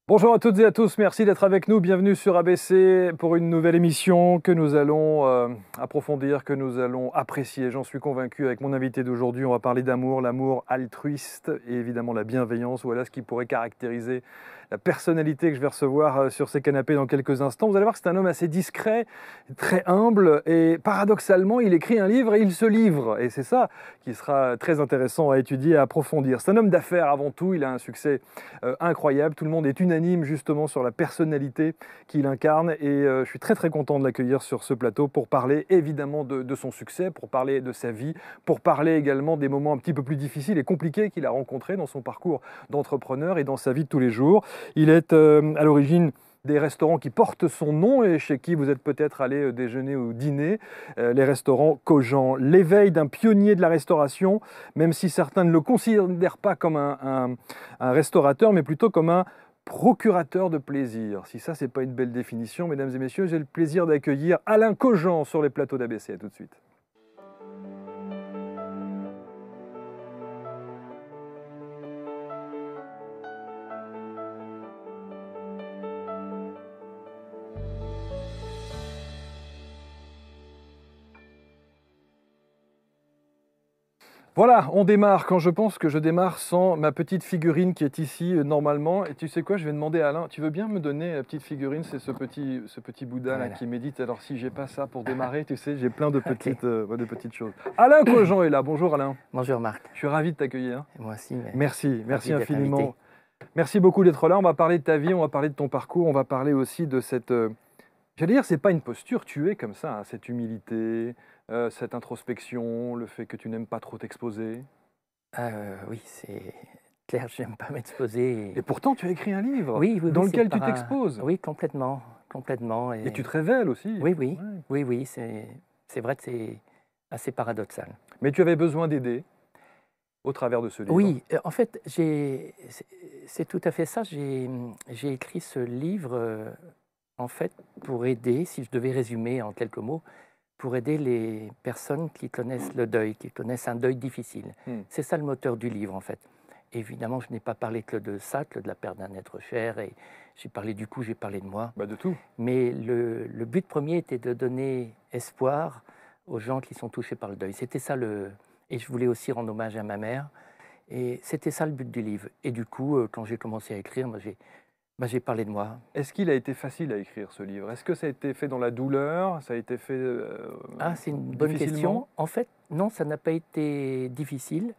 Bonjour à toutes et à tous, merci d'être avec nous. Bienvenue sur ABC pour une nouvelle émission que nous allons approfondir, que nous allons apprécier. J'en suis convaincu avec mon invité d'aujourd'hui. On va parler d'amour, l'amour altruiste et évidemment la bienveillance. Voilà ce qui pourrait caractériser la personnalité que je vais recevoir sur ces canapés dans quelques instants. Vous allez voir que c'est un homme assez discret, très humble et paradoxalement, il écrit un livre et il se livre. Et c'est ça qui sera très intéressant à étudier, à approfondir. C'est un homme d'affaires avant tout, il a un succès incroyable. Tout le monde est unanime justement sur la personnalité qu'il incarne et je suis très très content de l'accueillir sur ce plateau pour parler évidemment de son succès, pour parler de sa vie, pour parler également des moments un petit peu plus difficiles et compliqués qu'il a rencontrés dans son parcours d'entrepreneur et dans sa vie de tous les jours. Il est à l'origine des restaurants qui portent son nom et chez qui vous êtes peut-être allé déjeuner ou dîner, les restaurants Cogent. L'éveil d'un pionnier de la restauration, même si certains ne le considèrent pas comme un restaurateur, mais plutôt comme un procurateur de plaisir. Si ça, c'est pas une belle définition, mesdames et messieurs, j'ai le plaisir d'accueillir Alain Cogent sur les plateaux d'ABC. À tout de suite. Voilà, on démarre. Quand je pense que je démarre sans ma petite figurine qui est ici normalement. Et tu sais quoi, je vais demander à Alain, tu veux bien me donner la petite figurine? C'est ce petit Bouddha là, qui médite. Alors si j'ai pas ça pour démarrer, tu sais, j'ai plein de petites choses. Alain Cogent est là. Bonjour Alain. Bonjour Marc. Je suis ravi de t'accueillir. Moi aussi. Merci infiniment. Merci beaucoup d'être là. On va parler de ta vie, on va parler de ton parcours, on va parler aussi de cette... J'allais dire, c'est pas une posture, tu es comme ça, hein, cette humilité, cette introspection, le fait que tu n'aimes pas trop t'exposer. Oui, c'est clair, je n'aime pas m'exposer. Et pourtant, tu as écrit un livre oui, dans lequel tu t'exposes. Oui, complètement. Et tu te révèles aussi. Oui, c'est vrai que c'est assez paradoxal. Mais tu avais besoin d'aider au travers de ce livre. Oui, en fait, c'est tout à fait ça. J'ai écrit ce livre, en fait, pour aider, si je devais résumer en quelques mots, pour aider les personnes qui connaissent le deuil, qui connaissent un deuil difficile. C'est ça le moteur du livre, en fait. Évidemment, je n'ai pas parlé que de ça, que de la perte d'un être cher, et j'ai parlé du coup, j'ai parlé de moi. De tout. Mais le but premier était de donner espoir aux gens qui sont touchés par le deuil. C'était ça Et je voulais aussi rendre hommage à ma mère, et c'était ça le but du livre. Et du coup, quand j'ai commencé à écrire, j'ai parlé de moi. Est-ce qu'il a été facile à écrire ce livre? Est-ce que ça a été fait dans la douleur? Ça a été fait c'est une bonne question. En fait, non, ça n'a pas été difficile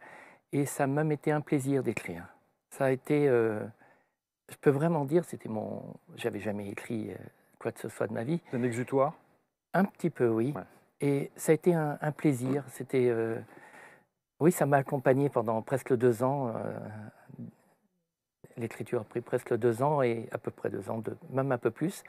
et ça m'a même été un plaisir d'écrire. Ça a été, je peux vraiment dire, j'avais jamais écrit quoi que ce soit de ma vie. C'est un exutoire? Un petit peu, oui. Ouais. Et ça a été un plaisir. C'était, oui, ça m'a accompagné pendant presque 2 ans. L'écriture a pris presque 2 ans, et à peu près 2 ans, même un peu plus.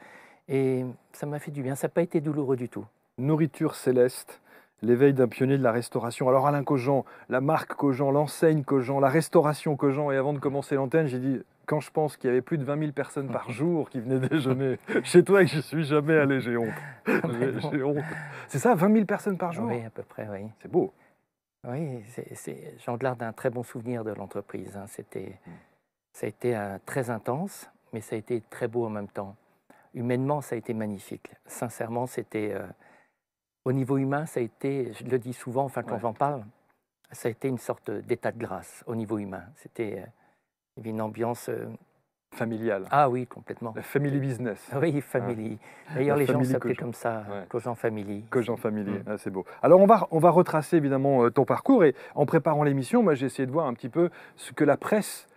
Et ça m'a fait du bien. Ça n'a pas été douloureux du tout. Nourriture céleste, l'éveil d'un pionnier de la restauration. Alors Alain Cogent, la marque Cogent, l'enseigne Cogent, la restauration Cogent. Et avant de commencer l'antenne, j'ai dit, quand je pense qu'il y avait plus de 20 000 personnes par jour qui venaient déjeuner chez toi et que je ne suis jamais allé, j'ai honte. J'ai honte. C'est ça, 20 000 personnes par jour? Oui, à peu près, oui. C'est beau. Oui, j'en garde un très bon souvenir de l'entreprise. Hein. Ça a été très intense, mais ça a été très beau en même temps. Humainement, ça a été magnifique. Sincèrement, c'était... au niveau humain, ça a été, je le dis souvent, enfin quand j'en parle, ça a été une sorte d'état de grâce au niveau humain. C'était une ambiance... familiale. Ah oui, complètement. La family business. Oui, family. D'ailleurs, les gens s'appelaient comme ça, Cogent Family. Cogent Family, c'est beau. Alors, on va retracer évidemment ton parcours, et en préparant l'émission, moi j'ai essayé de voir un petit peu ce que la presse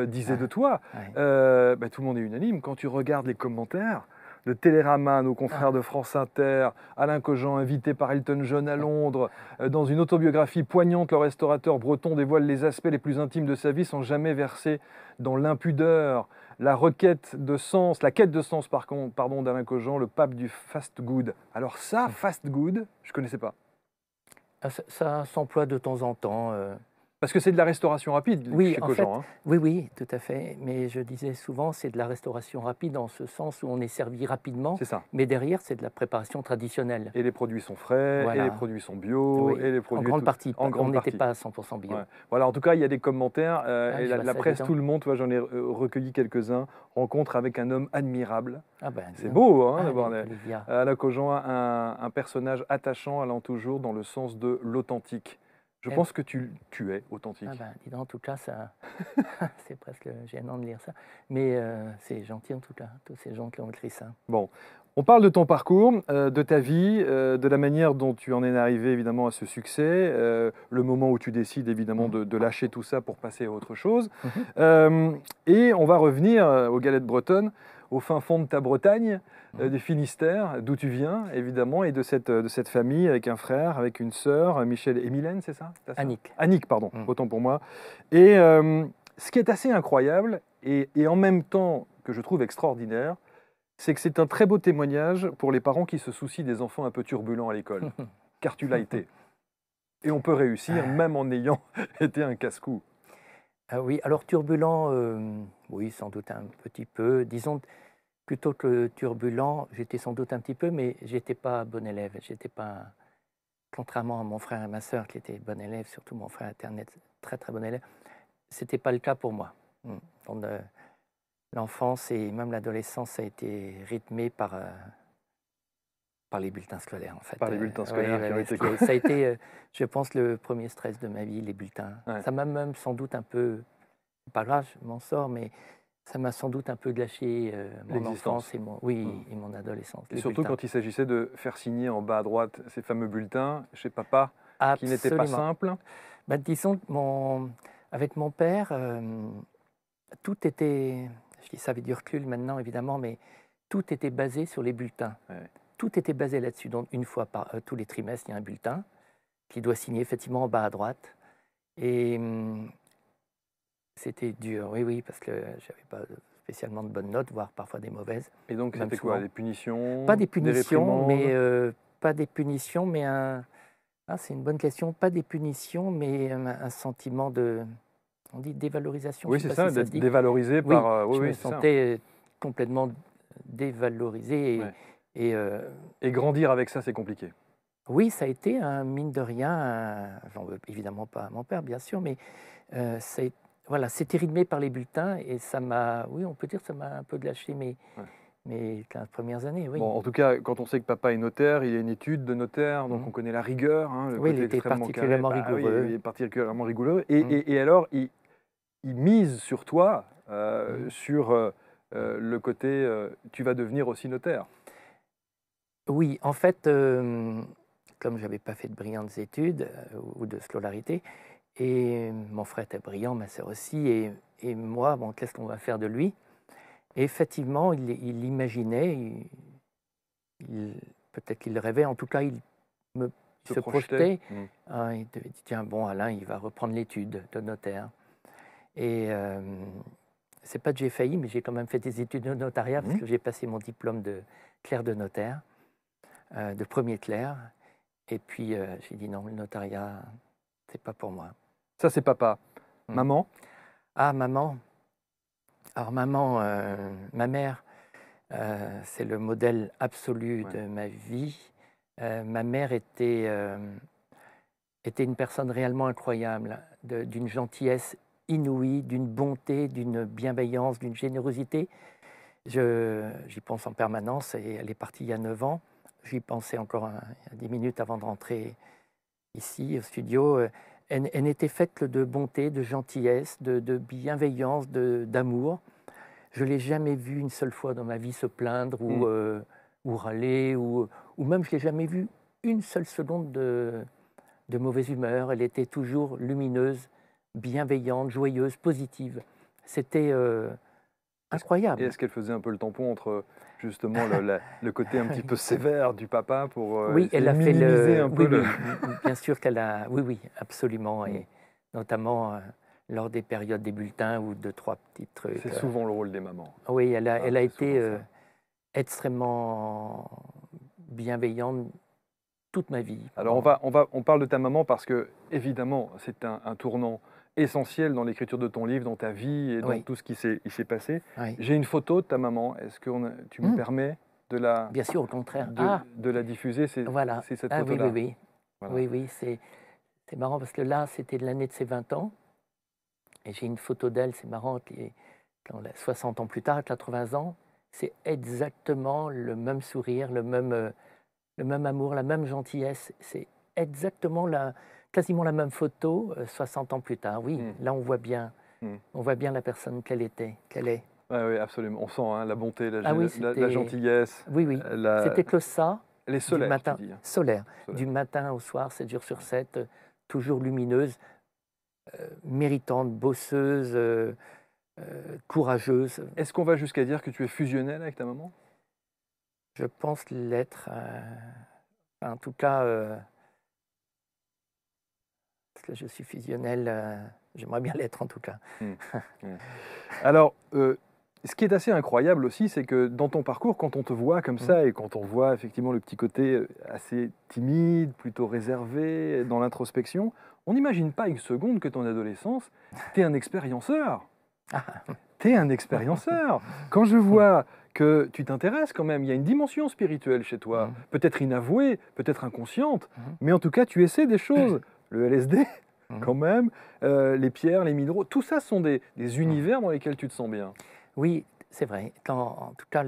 disait de toi. Tout le monde est unanime. Quand tu regardes les commentaires de Télérama, nos confrères de France Inter, Alain Cogent invité par Elton John à Londres, dans une autobiographie poignante, le restaurateur breton dévoile les aspects les plus intimes de sa vie sans jamais verser dans l'impudeur. La quête de sens pardon, d'Alain Cogent, le pape du fast good. Alors fast good, je ne connaissais pas. Ça s'emploie de temps en temps. Parce que c'est de la restauration rapide Oui, chez en fait, Cogent, hein. oui, oui, tout à fait. Mais je disais souvent, c'est de la restauration rapide en ce sens où on est servi rapidement, C'est ça. mais derrière, c'est de la préparation traditionnelle. Et les produits sont frais, et les Voilà, produits sont bio, et oui, les en produits grande tout partie. en On grande n'était partie. pas à 100% bio. Ouais. Voilà, en tout cas, il y a des commentaires, Ah, et je la vois la ça, dis presse, tout donc. le monde, tu vois, j'en ai recueilli quelques-uns. Rencontre avec un homme admirable. Ah ben, dis C'est donc. beau, hein, Ah, d'avoir Olivia. Alain Cogent, un personnage attachant allant toujours dans le sens de l'authentique. Je Eh, pense que tu es ah authentique. ben, dis donc, en tout cas, ça, c'est presque gênant de lire ça. Mais c'est gentil en tout cas, tous ces gens qui ont écrit ça. Bon, on parle de ton parcours, de ta vie, de la manière dont tu en es arrivé évidemment à ce succès, le moment où tu décides évidemment Mhm. de lâcher tout ça pour passer à autre chose. Mhm. Et on va revenir aux galettes bretonnes, au fin fond de ta Bretagne, Mhm. du Finistère, d'où tu viens évidemment, et de cette famille avec un frère, avec une sœur, Michel et Mylène, c'est ça, ta sœur Annick. Annick, pardon, Mhm. autant pour moi. Et ce qui est assez incroyable, et en même temps que je trouve extraordinaire, c'est que c'est un très beau témoignage pour les parents qui se soucient des enfants un peu turbulents à l'école, car tu l'as été. Et on peut réussir même en ayant été un casse-cou. Ah oui, alors turbulent, oui, sans doute un petit peu. Disons, plutôt que turbulent, j'étais sans doute un petit peu, mais j'étais pas bon élève. J'étais pas, contrairement à mon frère et ma sœur qui étaient bons élèves, surtout mon frère était un très très bon élève, c'était pas le cas pour moi. Donc, l'enfance et même l'adolescence a été rythmée par les bulletins scolaires, en fait. Par les bulletins Oui, scolaires qui ont été quoi? ça a été, je pense, le premier stress de ma vie, les bulletins. Ouais. Ça m'a même sans doute un peu, pas grave, je m'en sors, mais ça m'a sans doute un peu gâché mon L'existence. enfance et oui, Mm. et mon adolescence. Et Les surtout bulletins. quand il s'agissait de faire signer en bas à droite ces fameux bulletins chez papa, qui n'étaient pas Absolument. simples. Bah, disons que avec mon père, tout était, je dis ça avec du recul maintenant évidemment, mais tout était basé sur les bulletins. Ouais. Tout était basé là-dessus. Donc une fois par tous les trimestres, il y a un bulletin qui doit signer effectivement en bas à droite. Et c'était dur, oui, oui, parce que j'avais pas spécialement de bonnes notes, voire parfois des mauvaises. Et donc Même c'était quoi? souvent. Des punitions, Pas des des punitions, mais réprimandes? pas des punitions, mais ah, c'est une bonne question. Pas des punitions, mais un sentiment de, on dit dévalorisation, Oui, je ne c'est sais pas ça, si ça se d'être dit. dévalorisé Oui, par. Oui, je me oui, c'est ça. sentais complètement dévalorisé Ouais. et Et grandir avec ça, c'est compliqué. oui, ça a été un mine de rien, j'en veux évidemment pas à mon père, bien sûr, mais ça a voilà, c'était rythmé par les bulletins et ça m'a, oui, on peut dire que ça m'a un peu gâché Ouais. mes 15 premières années, oui. Bon, en tout cas, quand on sait que papa est notaire, il a une étude de notaire, donc Mmh. on connaît la rigueur, hein, le Oui, il côté était extrêmement carré. particulièrement Bah oui, il rigoureux. est particulièrement rigoureux. Et, Mmh. et alors, il mise sur toi, Mmh. sur le côté tu vas devenir aussi notaire. Oui, en fait, comme j'avais pas fait de brillantes études, ou de scolarité et mon frère était brillant, ma sœur aussi et moi, bon, qu'est-ce qu'on va faire de lui? Et effectivement, il imaginait, il peut-être qu'il le rêvait, en tout cas, il Se se projeter. projetait. Il devait dire: «Tiens, bon, Alain, il va reprendre l'étude de notaire» et c'est pas que j'ai failli, mais j'ai quand même fait des études de notariat parce Mhm. que j'ai passé mon diplôme de clerc de notaire, de premier clerc et puis, j'ai dit: «Non, le notariat, c'est pas pour moi». Ça, c'est papa. Mmh. Maman? Ah, maman, alors maman, ma mère, c'est le modèle absolu Ouais. de ma vie. Ma mère était une personne réellement incroyable, d'une gentillesse inouïe, d'une bonté, d'une bienveillance, d'une générosité. J'y pense en permanence et elle est partie il y a 9 ans. J'y pensais encore il y a 10 minutes avant de rentrer ici au studio. Elle n'était faite que de bonté, de gentillesse, de bienveillance, d'amour. Je ne l'ai jamais vue une seule fois dans ma vie se plaindre Mm. ou râler, ou même je ne l'ai jamais vue une seule seconde de mauvaise humeur. Elle était toujours lumineuse, bienveillante, joyeuse, positive. C'était Et incroyable. est-ce qu'elle faisait un peu le tampon entre justement le côté un petit peu sévère du papa pour Oui, essayer elle de a fait minimiser le. un peu Oui, le. oui, bien sûr qu'elle a. Oui, oui, absolument. Mm. Et notamment lors des périodes des bulletins ou deux, trois petits trucs. C'est souvent le rôle des mamans. Oui, Hein, elle a c'est été souvent ça. extrêmement bienveillante toute ma vie. Alors on parle de ta maman parce que évidemment c'est un tournant essentiel dans l'écriture de ton livre, dans ta vie et dans Oui, tout ce qui s'est passé. oui. J'ai une photo de ta maman. Est-ce que tu me permets Bien sûr, au contraire. de la diffuser? Voilà. C'est cette Ah oui, oui, photo-là. oui. Voilà. Oui, oui, c'est marrant parce que là, c'était de l'année de ses 20 ans. Et j'ai une photo d'elle, c'est marrant, qui est quand 60 ans plus tard, à 80 ans. C'est exactement le même sourire, le même amour, la même gentillesse. C'est exactement quasiment la même photo 60 ans plus tard. Oui, Mm. là, Mm. on voit bien la personne qu'elle était, qu'elle est. Ouais, oui, absolument. On sent hein, la bonté, Ah oui, la gentillesse, oui, oui. la... C'était que ça, elle est du solaire, tu matin, dis. Hein. solaire, Solaire. du matin au soir, 7 jours sur 7, toujours lumineuse, méritante, bosseuse, courageuse. Est-ce qu'on va jusqu'à dire que tu es fusionnel avec ta maman? Je pense l'être, en tout cas, parce que je suis fusionnel, j'aimerais bien l'être en tout cas. Mm. Ouais. Alors, ce qui est assez incroyable aussi, c'est que dans ton parcours, quand on te voit comme Mmh. ça et quand on voit effectivement le petit côté assez timide, plutôt réservé, dans l'introspection, on n'imagine pas une seconde que ton adolescence, t'es un expérienceur. T'es un expérienceur. Quand je vois que tu t'intéresses quand même, il y a une dimension spirituelle chez toi, Mmh. peut-être inavouée, peut-être inconsciente, Mmh. mais en tout cas, tu essaies des choses. Le LSD, Mmh. quand même, les pierres, les minéraux, tout ça sont des univers dans lesquels tu te sens bien. Oui, c'est vrai. En tout cas,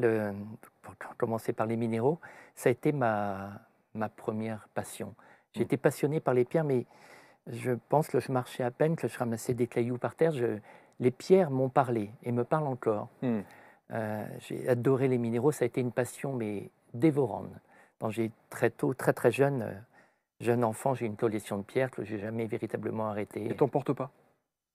pour commencer par les minéraux, ça a été ma première passion. Mmh. J'étais passionné par les pierres, mais je pense que je marchais à peine, que je ramassais des cailloux par terre. Les pierres m'ont parlé et me parlent encore. Mmh. J'ai adoré les minéraux, ça a été une passion, mais dévorante. Quand j'ai très tôt, très très jeune, jeune enfant, j'ai une collection de pierres que j'ai jamais véritablement Et arrêtée. t'en portes pas?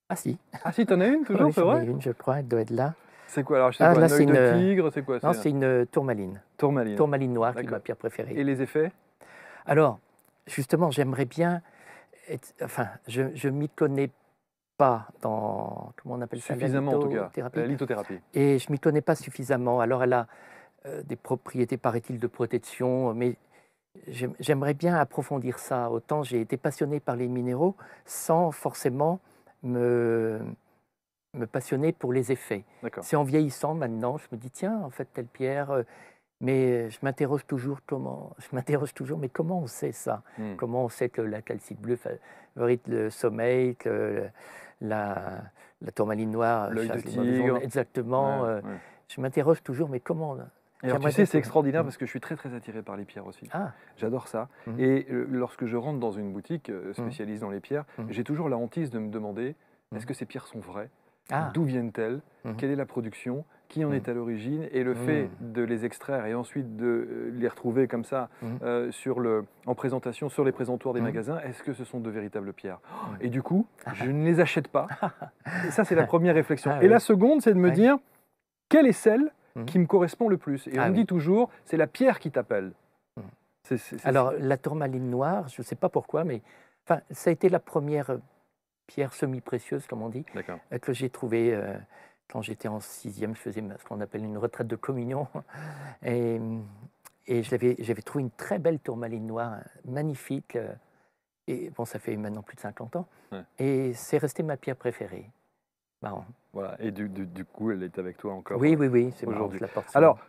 Ah si, Ah si, t'en as une toujours, oui, c'est j'en ai vrai? une, je crois, elle doit être là. C'est quoi alors? C'est Ah quoi? là, Un c'est œil de une, tigre? C'est quoi? non, C'est c'est une tourmaline. tourmaline. Tourmaline noire qui est ma D'accord. pierre préférée. Et les effets? Alors, justement, j'aimerais bien enfin, je m'y connais pas dans, comment on appelle ça, la Suffisamment en tout cas. lithothérapie, La lithothérapie. et je m'y connais pas suffisamment. Alors, elle a des propriétés, paraît-il, de protection, mais j'aimerais bien approfondir ça. Autant j'ai été passionné par les minéraux sans forcément me, me passionner pour les effets. D'accord. C'est en vieillissant maintenant, je me dis, tiens, en fait, telle pierre, mais je m'interroge toujours, mais comment on sait ça? Mmh. Comment on sait que la calcite bleue favorise le sommeil, que la, la tourmaline noire L'œil de chasse les mauvaises tigre. ondes? Exactement. Ouais, ouais. Je m'interroge toujours, mais comment? Et alors tu J'aimerais sais, bien c'est extraordinaire Mmh. parce que je suis très très attiré par les pierres aussi. Ah. J'adore ça. Mmh. Et lorsque je rentre dans une boutique spécialisée dans les pierres, Mmh. j'ai toujours la hantise de me demander Mmh. est-ce que ces pierres sont vraies? Ah. D'où viennent-elles? Mmh. Quelle est la production? Qui en Mmh. est à l'origine? Et le fait de les extraire et ensuite de les retrouver comme ça Mmh. en présentation sur les présentoirs des Mmh. magasins, est-ce que ce sont de véritables pierres? Mmh. Et du coup, je ne les achète pas. Et ça, c'est la première réflexion. Ah Et la oui. seconde, c'est de me Ouais. dire quelle est celle Mmh. qui me correspond le plus? Et Ah on me oui. dit toujours, c'est la pierre qui t'appelle. Mmh. C'est Alors, la tourmaline noire, je ne sais pas pourquoi, mais enfin, ça a été la première pierre semi-précieuse, comme on dit, D'accord. que j'ai trouvée quand j'étais en 6e. Je faisais ce qu'on appelle une retraite de communion. Et, et j'avais trouvé une très belle tourmaline noire, magnifique. Et bon, ça fait maintenant plus de 50 ans. Ouais. Et c'est resté ma pierre préférée. Marrant. Voilà. Et du coup, elle est avec toi encore Oui, oui, oui, c'est marrant, aujourd'hui. je la porte souvent. Alors,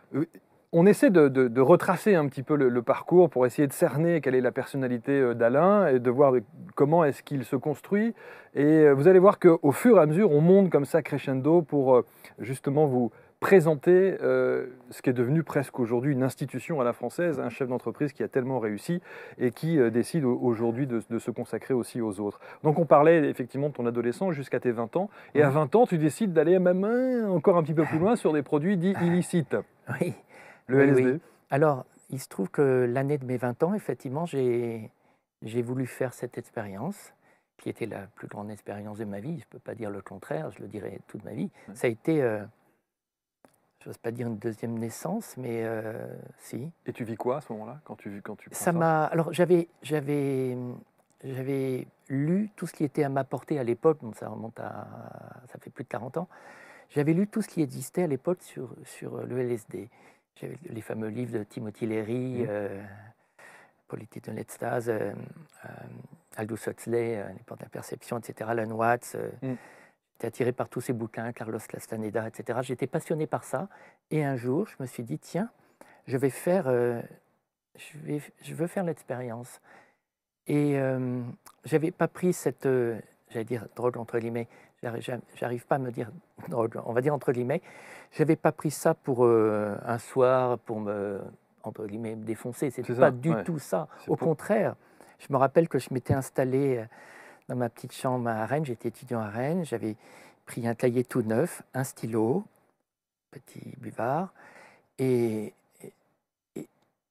on essaie de retracer un petit peu le parcours pour essayer de cerner quelle est la personnalité d'Alain et de voir comment est-ce qu'il se construit. Et vous allez voir qu'au fur et à mesure, on monte comme ça crescendo pour justement vous présenter ce qui est devenu presque aujourd'hui une institution à la française, un chef d'entreprise qui a tellement réussi et qui décide aujourd'hui de se consacrer aussi aux autres. Donc on parlait effectivement de ton adolescence jusqu'à tes 20 ans, et à 20 ans tu décides d'aller même encore un petit peu plus loin sur des produits dits illicites. Oui. Le Oui, LSD. oui. Alors, il se trouve que l'année de mes 20 ans, effectivement, j'ai voulu faire cette expérience, qui était la plus grande expérience de ma vie. Je ne peux pas dire le contraire, je le dirai toute ma vie. Ouais. Ça a été, je n'ose pas dire une deuxième naissance, mais si. Et tu vis quoi à ce moment-là quand tu prends Ça m'a. Alors, j'avais lu tout ce qui était à ma portée à l'époque, donc ça remonte à. Ça fait plus de 40 ans. J'avais lu tout ce qui existait à l'époque sur le LSD. J'avais les fameux livres de Timothy Leary, Politique de l'extase, Aldous Huxley, l'époque de la perception, etc., Alan Watts. J'étais attiré par tous ces bouquins, Carlos Castaneda, etc. J'étais passionné par ça. Et un jour, je me suis dit, tiens, je veux faire l'expérience. Et j'avais pas pris cette, j'allais dire drogue entre guillemets, j'arrive pas à me dire drogue, on va dire entre guillemets, j'avais pas pris ça pour un soir, pour me, entre guillemets, me défoncer, c'était pas du tout ça. Au contraire, je me rappelle que je m'étais installé dans ma petite chambre à Rennes, j'étais étudiant à Rennes, j'avais pris un cahier tout neuf, un stylo, petit buvard, et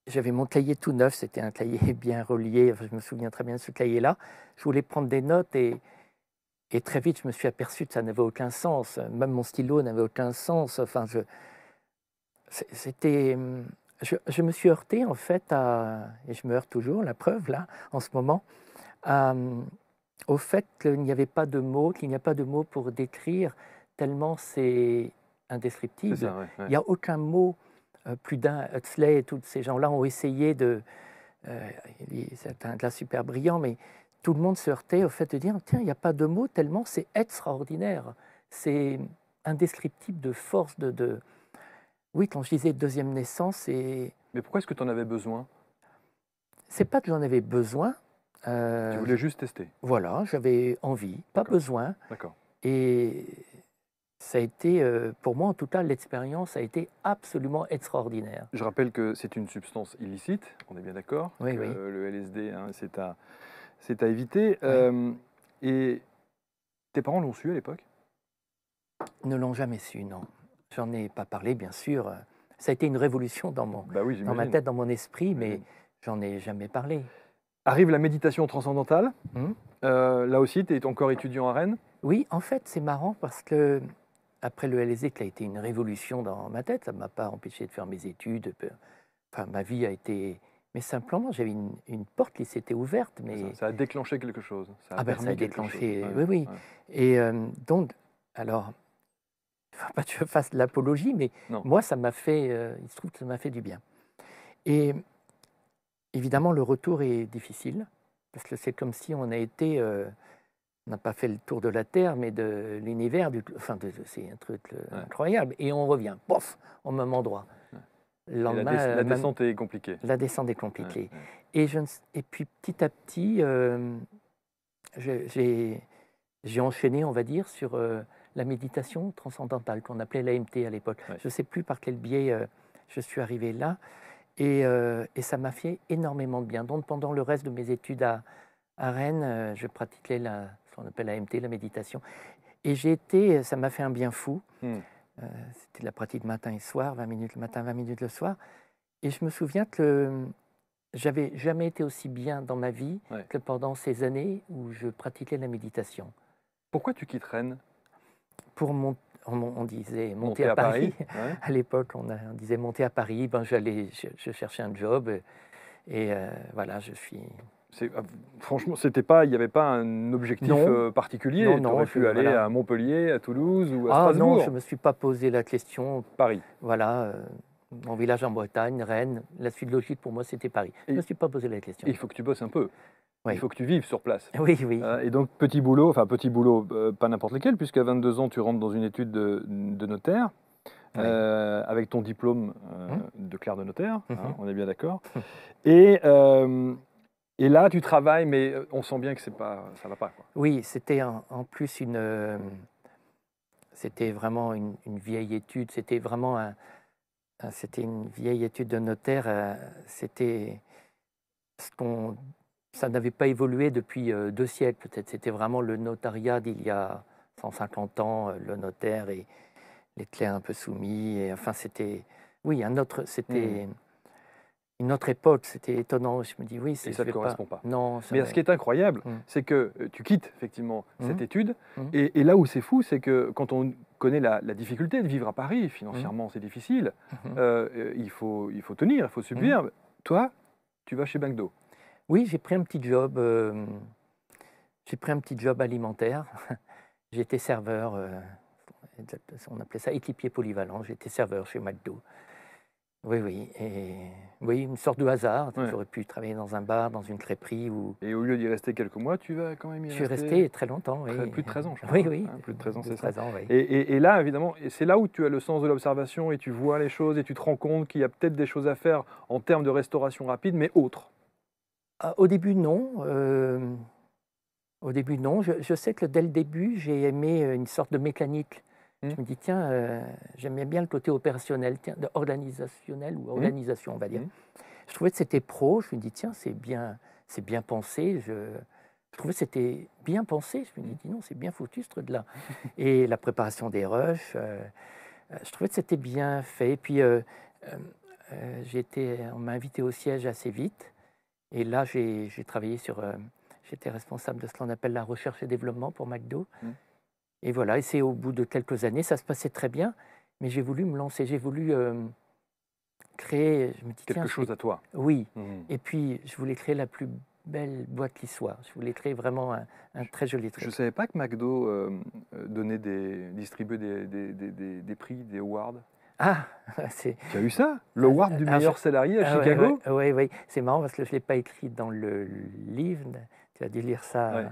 j'avais mon cahier tout neuf, c'était un cahier bien relié, je me souviens très bien de ce cahier-là. Je voulais prendre des notes et très vite, je me suis aperçu que ça n'avait aucun sens. Même mon stylo n'avait aucun sens. Enfin, je me suis heurté en fait et je me heurte toujours, la preuve là, en ce moment, au fait qu'il n'y avait pas de mots, qu'il n'y a pas de mots pour décrire, tellement c'est indescriptible. Ça, Il n'y a aucun mot. Plus d'un, Huxley et tous ces gens-là ont essayé de... c'est un gars super brillant, mais tout le monde se heurtait au fait de dire, tiens, il n'y a pas de mots tellement c'est extraordinaire. C'est indescriptible de force, Oui, quand je disais deuxième naissance, et... Mais pourquoi est-ce que tu en avais besoin? C'est pas que j'en avais besoin. Tu voulais juste tester? Voilà, j'avais envie, pas besoin. D'accord. Et... ça a été, pour moi en tout cas, l'expérience a été absolument extraordinaire. Je rappelle que c'est une substance illicite, on est bien d'accord? Oui, oui. Le LSD, hein, c'est à éviter. Oui. Et tes parents l'ont su à l'époque? Ne l'ont jamais su, non. J'en ai pas parlé, bien sûr. Ça a été une révolution dans ma tête, dans mon esprit, mais j'en ai jamais parlé. Arrive la méditation transcendantale. Là aussi, tu es encore étudiant à Rennes? Oui, en fait, c'est marrant parce que après le LSD, qui a été une révolution dans ma tête, ça ne m'a pas empêché de faire mes études. Enfin, ma vie a été... Mais simplement, j'avais une porte qui s'était ouverte. Mais... Ça a déclenché quelque chose. Ça a ça a déclenché, chose. Oui, oui. Ouais. Et donc, alors, il ne faut pas que je fasse de l'apologie, mais moi, ça m'a fait... il se trouve que ça m'a fait du bien. Et évidemment, le retour est difficile, parce que c'est comme si on a été... on n'a pas fait le tour de la Terre, mais de l'univers. C'est un truc incroyable. Et on revient, pof, au même endroit. Le lendemain, la descente est compliquée. La descente est compliquée. Et puis petit à petit, j'ai enchaîné, on va dire, sur la méditation transcendantale, qu'on appelait l'AMT à l'époque. Je ne sais plus par quel biais je suis arrivé là. Et ça m'a fait énormément de bien. Donc pendant le reste de mes études à Rennes, je pratiquais ce qu'on appelle l'AMT, la méditation. Et ça m'a fait un bien fou. C'était de la pratique matin et soir, 20 minutes le matin, 20 minutes le soir. Et je me souviens que j'avais jamais été aussi bien dans ma vie que pendant ces années où je pratiquais la méditation. Pourquoi tu quittes Rennes? Pour on disait monter à Paris. À l'époque, on disait monter à Paris. Je cherchais un job et voilà, je suis... Franchement, il n'y avait pas un objectif particulier. Tu aurais pu aller à Montpellier, à Toulouse ou à Strasbourg. Non, je ne me suis pas posé la question. Paris. Voilà, mon village en Bretagne, Rennes. La suite logique pour moi, c'était Paris. Je ne me suis pas posé la question. Il faut que tu bosses un peu. Il faut que tu vives sur place. Oui, oui. Et donc, petit boulot, pas n'importe lequel, puisqu'à 22 ans, tu rentres dans une étude de notaire. Avec ton diplôme de clerc de notaire, on est bien d'accord. Et là, tu travailles, mais on sent bien que ça ne va pas. Quoi. Oui, c'était en plus c'était vraiment une vieille étude. C'était vraiment c'était une vieille étude de notaire. Ça n'avait pas évolué depuis 2 siècles peut-être. C'était vraiment le notariat d'il y a 150 ans, le notaire et les clercs un peu soumis. Et, enfin, c'était une autre époque, c'était étonnant. Je me dis oui, ça ne correspond pas. Non. Mais ce qui est incroyable, c'est que tu quittes effectivement cette étude. Et là où c'est fou, c'est que quand on connaît la difficulté de vivre à Paris, financièrement c'est difficile, il faut tenir, il faut subir. Toi, tu vas chez McDo. Oui, j'ai pris un petit job. Alimentaire. J'étais serveur. On appelait ça équipier polyvalent. J'étais serveur chez McDo. Oui, oui, et oui, une sorte de hasard. Ouais. J'aurais pu travailler dans un bar, dans une crêperie ou Et au lieu d'y rester quelques mois, tu vas quand même y je suis rester resté très longtemps, oui. plus de 13 ans, je crois, Oui, hein. oui, Hein, plus de 13 ans, de c'est ça. 13 ans, oui. Et là, évidemment, et c'est là où tu as le sens de l'observation et tu vois les choses et tu te rends compte qu'il y a peut-être des choses à faire en termes de restauration rapide, mais autres. Ah, au début, non. Au début, non. Je sais que dès le début, j'ai aimé une sorte de mécanique. Mmh. Je me dis, tiens, j'aimais bien le côté opérationnel, tiens, organisationnel ou Mmh. organisation, on va dire. Mmh. Je trouvais que c'était pro. Je me dis, tiens, c'est bien pensé. Je trouvais que c'était bien pensé. Je me Mmh. dis, non, c'est bien foutu ce truc-là. Et la préparation des rushs, je trouvais que c'était bien fait. Et puis, on m'a invité au siège assez vite. Et là, j'ai travaillé sur. J'étais responsable de ce qu'on appelle la recherche et développement pour McDo. Mmh. Et voilà, et c'est au bout de quelques années, ça se passait très bien, mais j'ai voulu me lancer, j'ai voulu créer. Je me dis, tiens, Quelque chose à toi. oui. Mmh. Et puis, je voulais créer la plus belle boîte qui soit. Je voulais créer vraiment un très joli Je truc. ne savais pas que McDo distribuait des prix, des awards. Ah, c'est. Tu as eu ça? L'award du Alors, meilleur salarié à ah ouais, Chicago? ouais, ouais. C'est marrant parce que je ne l'ai pas écrit dans le livre. Tu as dû lire ça. Ouais.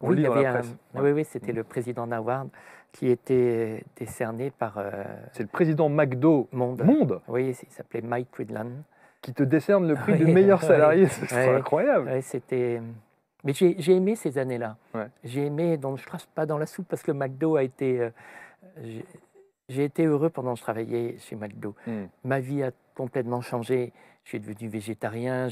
On Oui, le il lit y dans la avait presse. Ouais. oui, oui, c'était le président d'Harvard qui était décerné par C'est le président McDo Monde. Monde Oui, il s'appelait Mike Quidlan. qui te décerne le prix du Oui, meilleur oui, salarié. C'est oui, incroyable. oui, c'était. Mais j'ai aimé ces années-là. Ouais. J'ai aimé, donc je ne crache pas dans la soupe parce que McDo a été. J'ai j'ai été heureux pendant que je travaillais chez McDo. Mmh. Ma vie a complètement changé. Je suis devenu végétarien.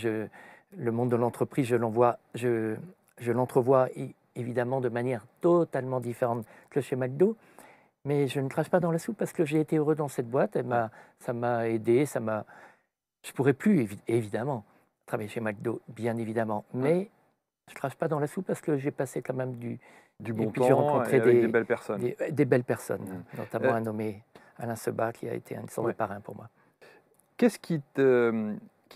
Le monde de l'entreprise, je l'entrevois évidemment de manière totalement différente que chez McDo. Mais je ne crache pas dans la soupe parce que j'ai été heureux dans cette boîte. Ça m'a aidé. Je ne pourrais plus, évidemment, travailler chez McDo, bien évidemment. Mais je ne crache pas dans la soupe parce que j'ai passé quand même Du et bon puis j'ai temps et rencontré avec des belles personnes. des belles personnes, Mmh. notamment un nommé Alain Sebat qui a été une sorte de Ouais. parrain pour moi. Qu'est-ce qui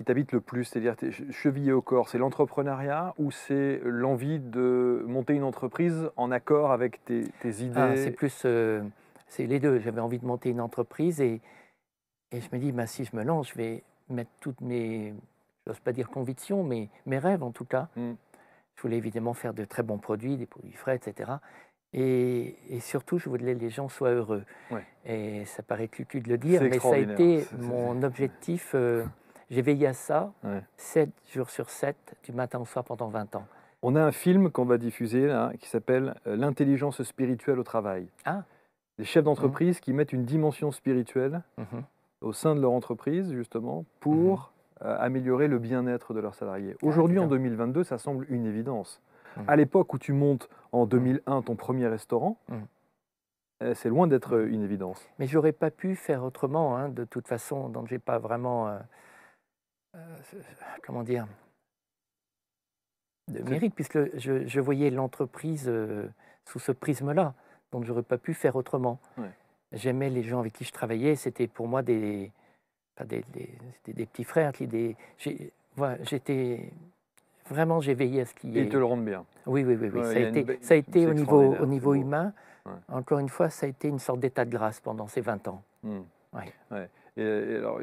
t'habite le plus? C'est-à-dire, tu es chevillé au corps, c'est l'entrepreneuriat ou c'est l'envie de monter une entreprise en accord avec tes C'est idées? plus, c'est les deux. J'avais envie de monter une entreprise et je me dis, bah, si je me lance, je vais mettre toutes mes, j'ose pas dire convictions, mais mes rêves en tout cas. Mmh. Je voulais évidemment faire de très bons produits, des produits frais, etc. Et surtout, je voulais que les gens soient heureux. Ouais. Et ça paraît cucu de le dire, C'est mais ça a extraordinaire. été C'est- mon objectif. J'ai veillé à ça Ouais. 7 jours sur 7, du matin au soir pendant 20 ans. On a un film qu'on va diffuser là, qui s'appelle L'intelligence spirituelle au travail. Ah, Des chefs d'entreprise qui mettent une dimension spirituelle mhm, au sein de leur entreprise, justement, pour améliorer le bien-être de leurs salariés. Ah, Aujourd'hui, en dis donc. 2022, ça semble une évidence. Mhm. À l'époque où tu montes en 2001 ton premier restaurant, Mhm. c'est loin d'être une évidence. Mais j'aurais pas pu faire autrement, hein, de toute façon. Donc j'ai pas vraiment, euh, comment dire, de mérite, puisque je voyais l'entreprise sous ce prisme-là. Donc j'aurais pas pu faire autrement. Ouais. J'aimais les gens avec qui je travaillais. C'était pour moi c'était des petits frères. Voilà, vraiment, j'ai veillé à ce qu'il y Et ait. ils te le rendent bien. Oui, oui, oui, oui. Ouais, Ça il y a a une été, belle- ça a été c'est au extraordinaire, niveau c'est beau. humain. Ouais. Encore une fois, ça a été une sorte d'état de grâce pendant ces 20 ans. Mm. Ouais. Ouais. Et alors,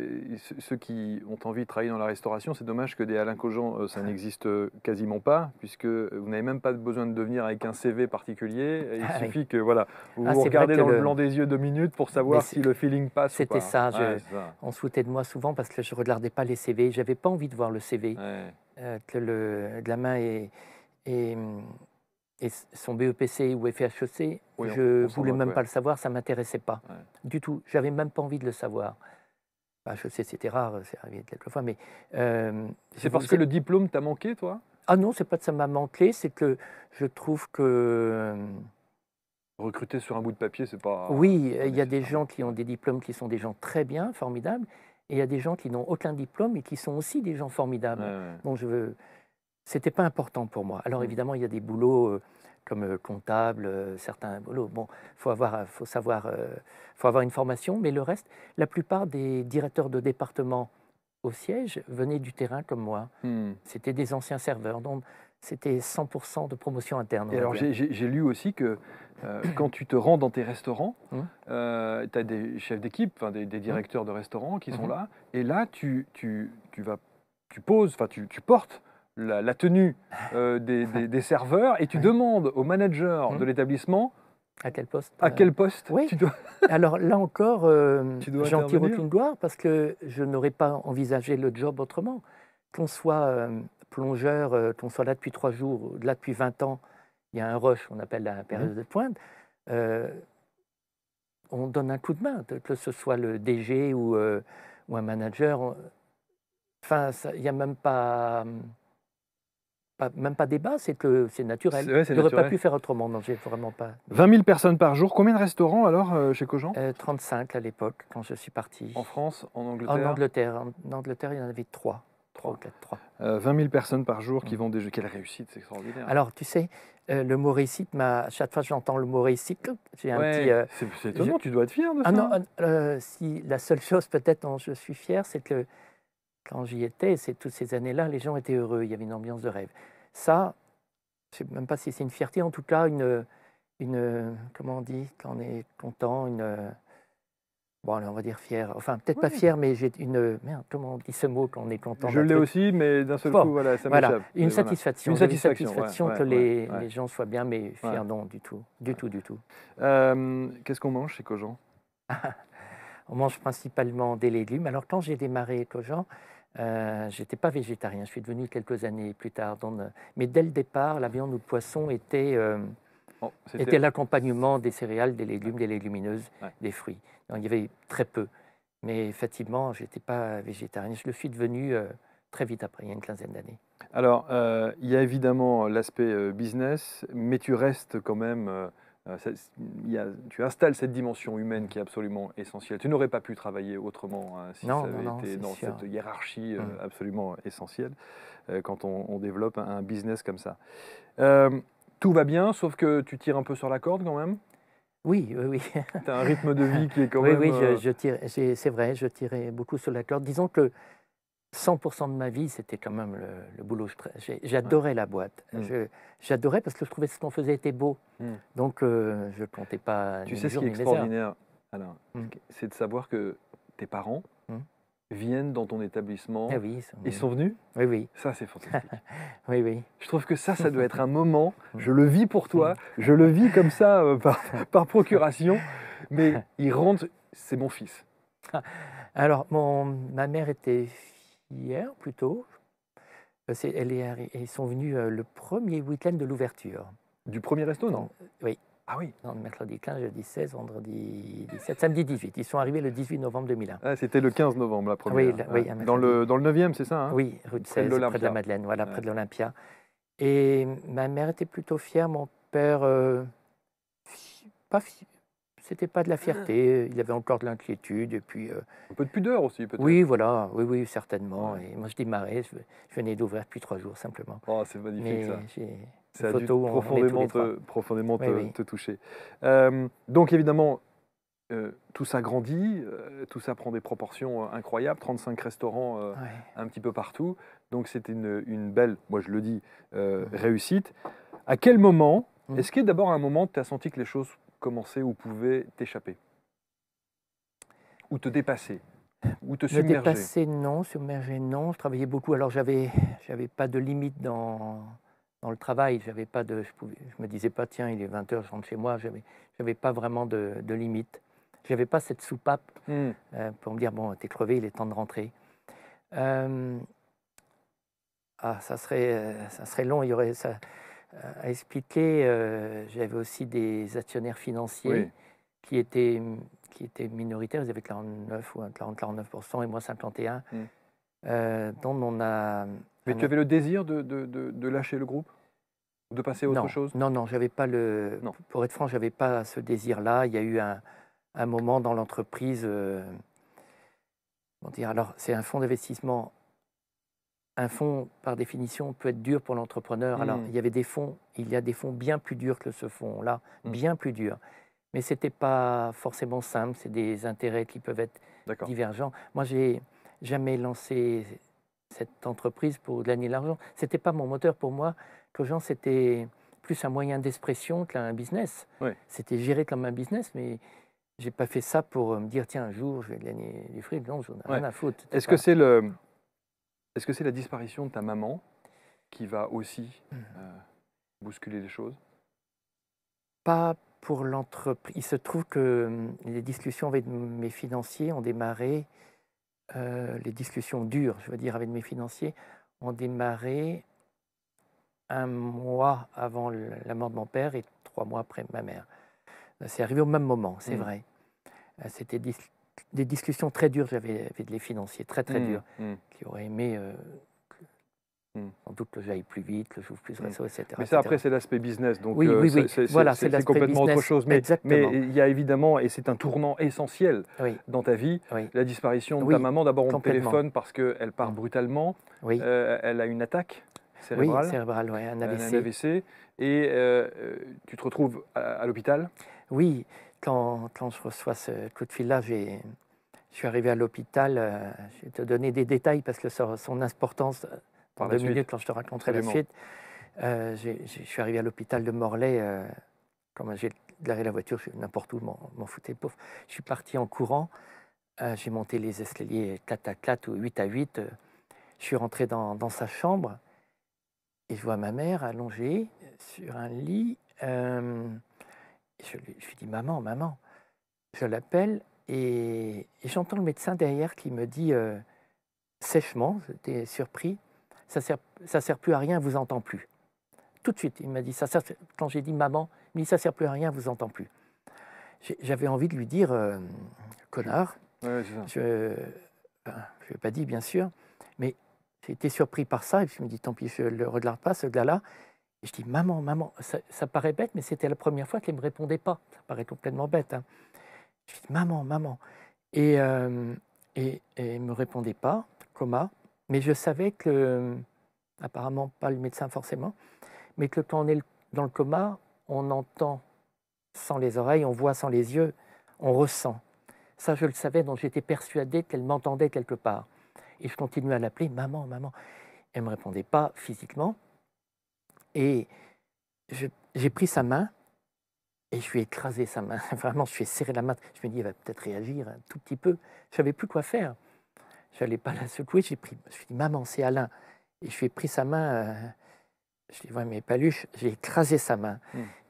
ceux qui ont envie de travailler dans la restauration, c'est dommage que des Alain Cogent, ça n'existe quasiment pas, puisque vous n'avez même pas besoin de devenir avec un CV particulier. Il Ah oui. suffit que voilà, vous Ah, vous c'est vrai regardez que dans le blanc des yeux 2 minutes pour savoir c'est- si le feeling passe ou C'était pas. ça. Ouais, c'est ça. On se foutait de moi souvent parce que je ne regardais pas les CV. Je n'avais pas envie de voir le CV. Ouais. Que de la main et son BEPC ou FHEC, Oui, je on ne s'en voulais moque, même ouais. pas le savoir, ça ne m'intéressait pas Ouais. du tout. J'avais même pas envie de le savoir. HEC, c'était rare, c'est arrivé quelques fois, mais... C'est parce que le diplôme t'a manqué, toi? Ah non, c'est pas que ça m'a manqué, c'est que je trouve que... Recruter sur un bout de papier, c'est pas. oui, c'est pas il y a des nécessaire. gens qui ont des diplômes qui sont des gens très bien, formidables, et il y a des gens qui n'ont aucun diplôme et qui sont aussi des gens formidables. Ouais, ouais. Donc c'était pas important pour moi. Alors Mm. évidemment, il y a des boulots comme comptable, certains boulots. Bon, faut avoir une formation, mais le reste, la plupart des directeurs de département au siège venaient du terrain comme moi. Mm. C'était des anciens serveurs. Donc c'était 100% de promotion interne. Et alors, j'ai lu aussi que quand tu te rends dans tes restaurants, Hum. tu as des chefs d'équipe, enfin des directeurs de restaurants qui sont là, et là, tu poses, enfin, tu portes la tenue des serveurs et tu demandes au manager de l'établissement À quel poste? à quel poste Oui. tu dois. Alors là encore, Tu dois j'en tire intervenir. aucune gloire parce que je n'aurais pas envisagé le job autrement. Qu'on soit plongeur, qu'on soit là depuis 3 jours, ou là depuis 20 ans, il y a un rush, on appelle la période de pointe. On donne un coup de main, que ce soit le DG ou un manager. Enfin, il n'y a même pas débat, c'est que c'est naturel. Ouais, Je c'est n'aurais pas naturel. pu faire autrement, non, j'ai vraiment pas. 20 000 personnes par jour. Combien de restaurants alors chez Cogent 35 à l'époque, quand je suis parti. En France, en En Angleterre Angleterre. En Angleterre, il y en avait 3. 3 ou 4, 3. 20 000 personnes par jour qui vendent des jeux. Quelle réussite, c'est extraordinaire. Alors, tu sais, le mot réussite, à chaque fois que j'entends le mot réussite, j'ai un petit. C'est étonnant, tu dois être fier de ça. Ah non, si la seule chose peut-être dont je suis fier, c'est que quand j'y étais, c'est toutes ces années-là, les gens étaient heureux, il y avait une ambiance de rêve. Ça, je ne sais même pas si c'est une fierté, en tout cas, comment on dit, quand on est content, bon, allez, on va dire fier. Enfin, peut-être pas fier, mais j'ai merde, comment on dit ce mot quand on est content? Je l'ai aussi, mais d'un seul coup, voilà, ça m'échappe. Une satisfaction. Une satisfaction, que les gens soient bien, mais fiers, non, du tout. Du tout. Qu'est-ce qu'on mange chez Cogent? On mange principalement des légumes. Alors, quand j'ai démarré Cogent, je n'étais pas végétarien. Je suis devenu quelques années plus tard. Mais dès le départ, la viande ou le poisson était l'accompagnement des céréales, des légumes, des légumineuses, des fruits. Donc, il y avait très peu. Mais effectivement, je n'étais pas végétarien. Je le suis devenu très vite après, il y a une quinzaine d'années. Alors, il y a évidemment l'aspect business, mais tu restes quand même. Tu installes cette dimension humaine qui est absolument essentielle. Tu n'aurais pas pu travailler autrement si ça avait été dans cette hiérarchie absolument essentielle quand on développe un business comme ça. Tout va bien, sauf que tu tires un peu sur la corde quand même. Oui. Tu as un rythme de vie qui est quand même. Oui, c'est vrai, je tirais beaucoup sur la corde. Disons que 100% de ma vie, c'était quand même le boulot. J'adorais la boîte. J'adorais parce que je trouvais que ce qu'on faisait était beau. Donc, je ne comptais pas. Tu sais ce qui est extraordinaire, Alain, c'est de savoir que tes parents viennent dans ton établissement. Ah oui, ils sont venus. Oui. Ça, c'est fantastique. Oui. Je trouve que ça doit être un moment. Je le vis pour toi. Je le vis comme ça par procuration. Mais ils rentrent. C'est mon fils. Alors, ma mère était fière plutôt. Ils sont venus le premier week-end de l'ouverture. Du premier resto, non? Oui. Ah oui. Non, mercredi 15, jeudi 16, vendredi 17, samedi 18. Ils sont arrivés le 18 novembre 2001. Ah, c'était le 15 novembre, la première. Oui, dans le 9e, c'est ça, hein? Oui, rue de 16, près de la Madeleine, voilà, près de l'Olympia. Et ma mère était plutôt fière, mon père, c'était pas de la fierté, il avait encore de l'inquiétude, et puis... un peu de pudeur aussi, peut-être. Oui, voilà, oui, certainement. Ouais. Et moi, je démarrais, je venais d'ouvrir depuis 3 jours, simplement. Oh, c'est magnifique, ça. Ça a dû profondément te toucher. Donc, évidemment, tout ça grandit, tout ça prend des proportions incroyables, 35 restaurants un petit peu partout. Donc, c'était une belle, moi je le dis, réussite. À quel moment, est-ce qu'il y a d'abord un moment où tu as senti que les choses commençaient ou pouvaient t'échapper? Ou te dépasser? Ou te submerger? Me dépasser, non. Submerger, non. Je travaillais beaucoup. Alors, j'avais pas de limite dans le travail. Je me disais pas, tiens, il est 20h, je rentre chez moi. J'avais pas vraiment de limite. J'avais pas cette soupape pour me dire, bon, t'es crevé, il est temps de rentrer. Ça serait long. Il y aurait ça à expliquer. J'avais aussi des actionnaires financiers qui étaient minoritaires. Ils avaient 49 ou 40-49% et moi 51%. Dont on a... Mais tu avais le désir de lâcher le groupe? De passer à autre chose? Non, j'avais pas pour être franc, j'avais pas ce désir-là. Il y a eu un moment dans l'entreprise. Alors, c'est un fonds d'investissement. Un fonds, par définition, peut être dur pour l'entrepreneur. Alors, il y a des fonds bien plus durs que ce fonds-là, bien plus durs. Mais ce n'était pas forcément simple, c'est des intérêts qui peuvent être divergents. Moi, j'ai jamais lancé cette entreprise pour gagner de l'argent. Ce n'était pas mon moteur pour moi. Cogent, c'était plus un moyen d'expression qu'un business. Oui. C'était géré comme un business, mais je n'ai pas fait ça pour me dire, tiens, un jour, je vais gagner du fric. Non, j'en ai rien à foutre. Est-ce que c'est la disparition de ta maman qui va aussi bousculer les choses? Pas pour l'entreprise. Il se trouve que les discussions avec mes financiers ont démarré, les discussions dures, je veux dire, avec mes financiers, ont démarré 1 mois avant la mort de mon père et 3 mois après ma mère. C'est arrivé au même moment, c'est vrai. C'était des discussions très dures, j'avais avec les financiers, très dures, qui auraient aimé sans doute que j'aille plus vite, que j'ouvre plus de réseaux, etc. Mais ça, après, c'est l'aspect business. Donc, oui. Voilà, c'est l'aspect complètement business. autre chose. Mais il y a évidemment, et c'est un tournant essentiel dans ta vie, la disparition de ta maman. D'abord, on te téléphone parce qu'elle part brutalement. Elle a une attaque cérébrale. Oui, cérébrale, un AVC. Un AVC. Et tu te retrouves à l'hôpital. Oui, quand je reçois ce coup de fil-là, je suis arrivé à l'hôpital. Je vais te donner des détails parce que son importance, dans 2 minutes, quand je te raconterai la suite. Je suis arrivé à l'hôpital de Morlaix. Quand j'ai garé la voiture, je suis n'importe où, m'en foutais, pauvre. Je suis parti en courant. J'ai monté les escaliers 4 à 4 ou 8 à 8. Je suis rentré dans sa chambre et je vois ma mère allongée sur un lit. Je lui dis, maman, maman. Je l'appelle et j'entends le médecin derrière qui me dit sèchement, j'étais surpris, ça sert plus à rien, vous entend plus. Tout de suite, il m'a dit ça. Quand j'ai dit maman, il m'a dit ça sert plus à rien, vous entend plus. J'avais envie de lui dire connard. Ouais, c'est ça. Je ne l'ai pas dit bien sûr, mais j'ai été surpris par ça et puis je me dis tant pis, je ne le regarde pas ce gars-là. Et je dis maman, maman, ça paraît bête, mais c'était la première fois qu'elle ne me répondait pas. Ça paraît complètement bête. Hein. Je dis maman, maman. Et elle ne me répondait pas, coma. Mais je savais que, apparemment pas le médecin forcément, mais que quand on est dans le coma, on entend sans les oreilles, on voit sans les yeux, on ressent. Ça, je le savais, donc j'étais persuadé qu'elle m'entendait quelque part. Et je continuais à l'appeler maman, maman. Elle ne me répondait pas physiquement. Et j'ai pris sa main et je lui ai écrasé sa main. Vraiment, je lui ai serré la main. Je me dis, elle va peut-être réagir un tout petit peu. Je ne savais plus quoi faire. Je n'allais pas la secouer. Je lui ai dit, maman, c'est Alain. Et je lui ai pris sa main. Je lui ai dit, ouais, mais Paluche, j'ai écrasé sa main.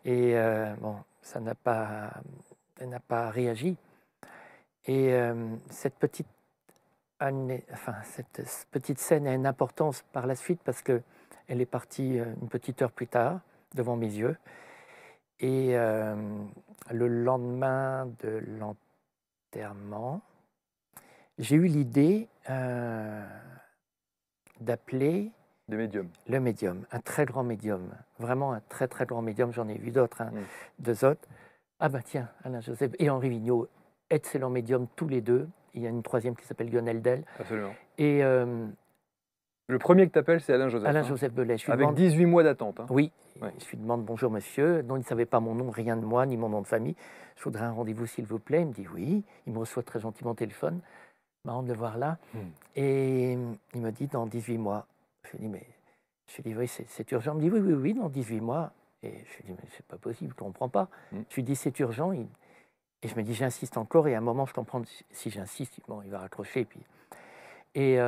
Et bon, elle n'a pas réagi. Et cette petite scène a une importance par la suite parce qu'elle est partie une petite heure plus tard, devant mes yeux. Et le lendemain de l'enterrement, j'ai eu l'idée d'appeler le médium, un très grand médium, vraiment un très très grand médium. J'en ai vu d'autres, 2 autres. Ah ben tiens, Alain Joseph et Henri Vigneault, excellents médiums tous les deux. Il y a une troisième qui s'appelle Lionel Del. Absolument. Et le premier que tu appelles, c'est Alain Joseph. Alain Joseph Belay. Avec 18 mois d'attente. Hein. Oui. Ouais. Je lui demande bonjour monsieur. Non, il ne savait pas mon nom, rien de moi, ni mon nom de famille. Je voudrais un rendez-vous s'il vous plaît. Il me dit oui. Il me reçoit très gentiment au téléphone. Marrant de le voir là. Et il me dit dans 18 mois. Je lui dis oui, c'est urgent. Il me dit oui, dans 18 mois. Et je lui dis mais c'est pas possible, je ne comprends pas. Je lui dis c'est urgent. Et je me dis j'insiste encore. Et à un moment je comprends si j'insiste, bon, il va raccrocher. Et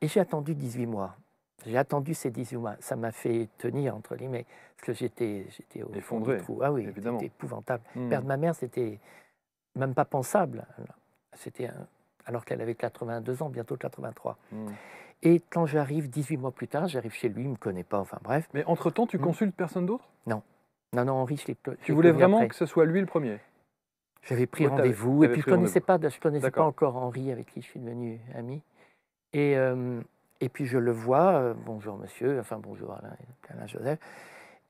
j'ai attendu 18 mois. J'ai attendu ces 18 mois. Ça m'a fait tenir, entre guillemets, parce que j'étais au fond du trou. Ah oui, c'était épouvantable. Perdre ma mère, c'était même pas pensable. C'était alors qu'elle avait 82 ans, bientôt 83. Et quand j'arrive 18 mois plus tard, j'arrive chez lui, il ne me connaît pas, enfin bref. Mais entre-temps, tu consultes personne d'autre ? Non, Henri, tu voulais vraiment après. Que ce soit lui le premier ? J'avais pris rendez-vous, et puis je ne connaissais pas encore Henri, avec qui je suis devenu ami. Et puis je le vois, bonjour monsieur, enfin bonjour Alain Joseph,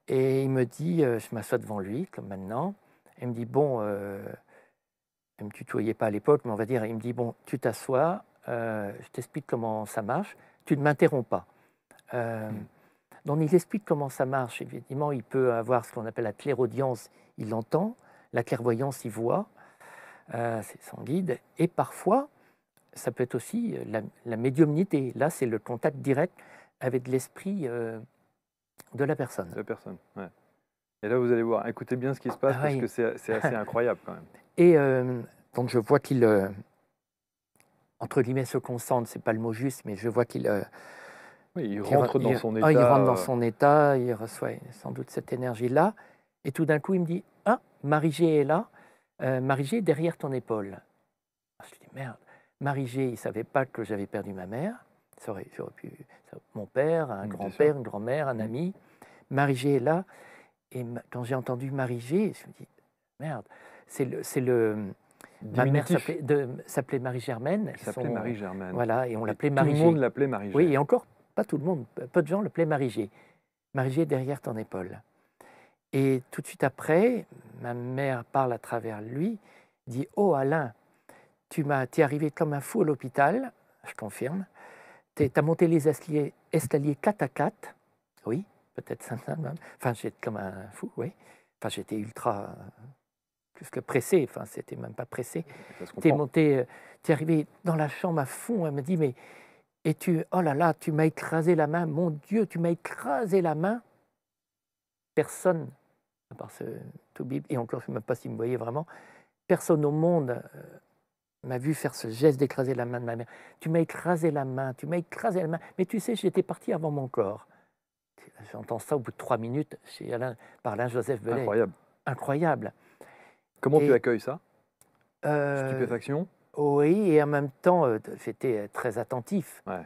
et il me dit, je m'assois devant lui, comme maintenant, il me dit, bon, il ne me tutoyait pas à l'époque, mais on va dire, il me dit, bon, tu t'assois, je t'explique comment ça marche, tu ne m'interromps pas. Donc il explique comment ça marche, évidemment, il peut avoir ce qu'on appelle la clairaudience, il entend, la clairvoyance, il voit, c'est son guide, et parfois, ça peut être aussi la médiumnité. Là, c'est le contact direct avec l'esprit de la personne. La personne, ouais. Et là, vous allez voir, écoutez bien ce qui se passe Ah parce oui. que c'est assez incroyable quand même. Et donc, je vois qu'il, entre guillemets, se concentre, c'est pas le mot juste, mais je vois qu'il Oui, il rentre dans son il rentre dans état. son état, il reçoit sans doute cette énergie-là. Et tout d'un coup, il me dit: «Ah, Marie-G est là, Marie-G est derrière ton épaule». Ah, je dis: «Merde». Marie-G, il ne savait pas que j'avais perdu ma mère. J'aurais pu, mon père, un Bien sûr. grand-père, une grand-mère, un ami. Marie-G est là. Et quand j'ai entendu Marie-G, je me dis: «Merde». Ma mère Diminutif. s'appelait Marie-Germaine. Elle s'appelait Marie-Germaine. Voilà, et on Et l'appelait tout le Marie-G. monde l'appelait Marie-G. Oui, et encore, pas tout le monde, peu de gens l'appelaient Marie-G. Marie-G est derrière ton épaule. Et tout de suite après, ma mère parle à travers lui, dit: «Oh Alain, tu es arrivé comme un fou à l'hôpital», je confirme. Tu as monté les escaliers 4 à 4. Oui, peut-être ça même. Enfin, j'étais comme un fou, oui. Enfin, j'étais ultra, plus que pressé, enfin, c'était même pas pressé. Ça se Tu es comprend. monté, tu es arrivé dans la chambre à fond. Elle me dit: «Mais, oh là là, tu m'as écrasé la main, mon Dieu, tu m'as écrasé la main». Personne, à part ce Toubib, et encore, je ne sais même pas s'il me voyait vraiment, personne au monde m'a vu faire ce geste d'écraser la main de ma mère. «Tu m'as écrasé la main, tu m'as écrasé la main. Mais tu sais, j'étais parti avant mon corps». J'entends ça au bout de 3 minutes par Alain-Joseph Bellet. Incroyable. Incroyable. Comment tu Et accueilles ça? euh, Stupéfaction? oui, et en même temps, j'étais très attentif. Ouais.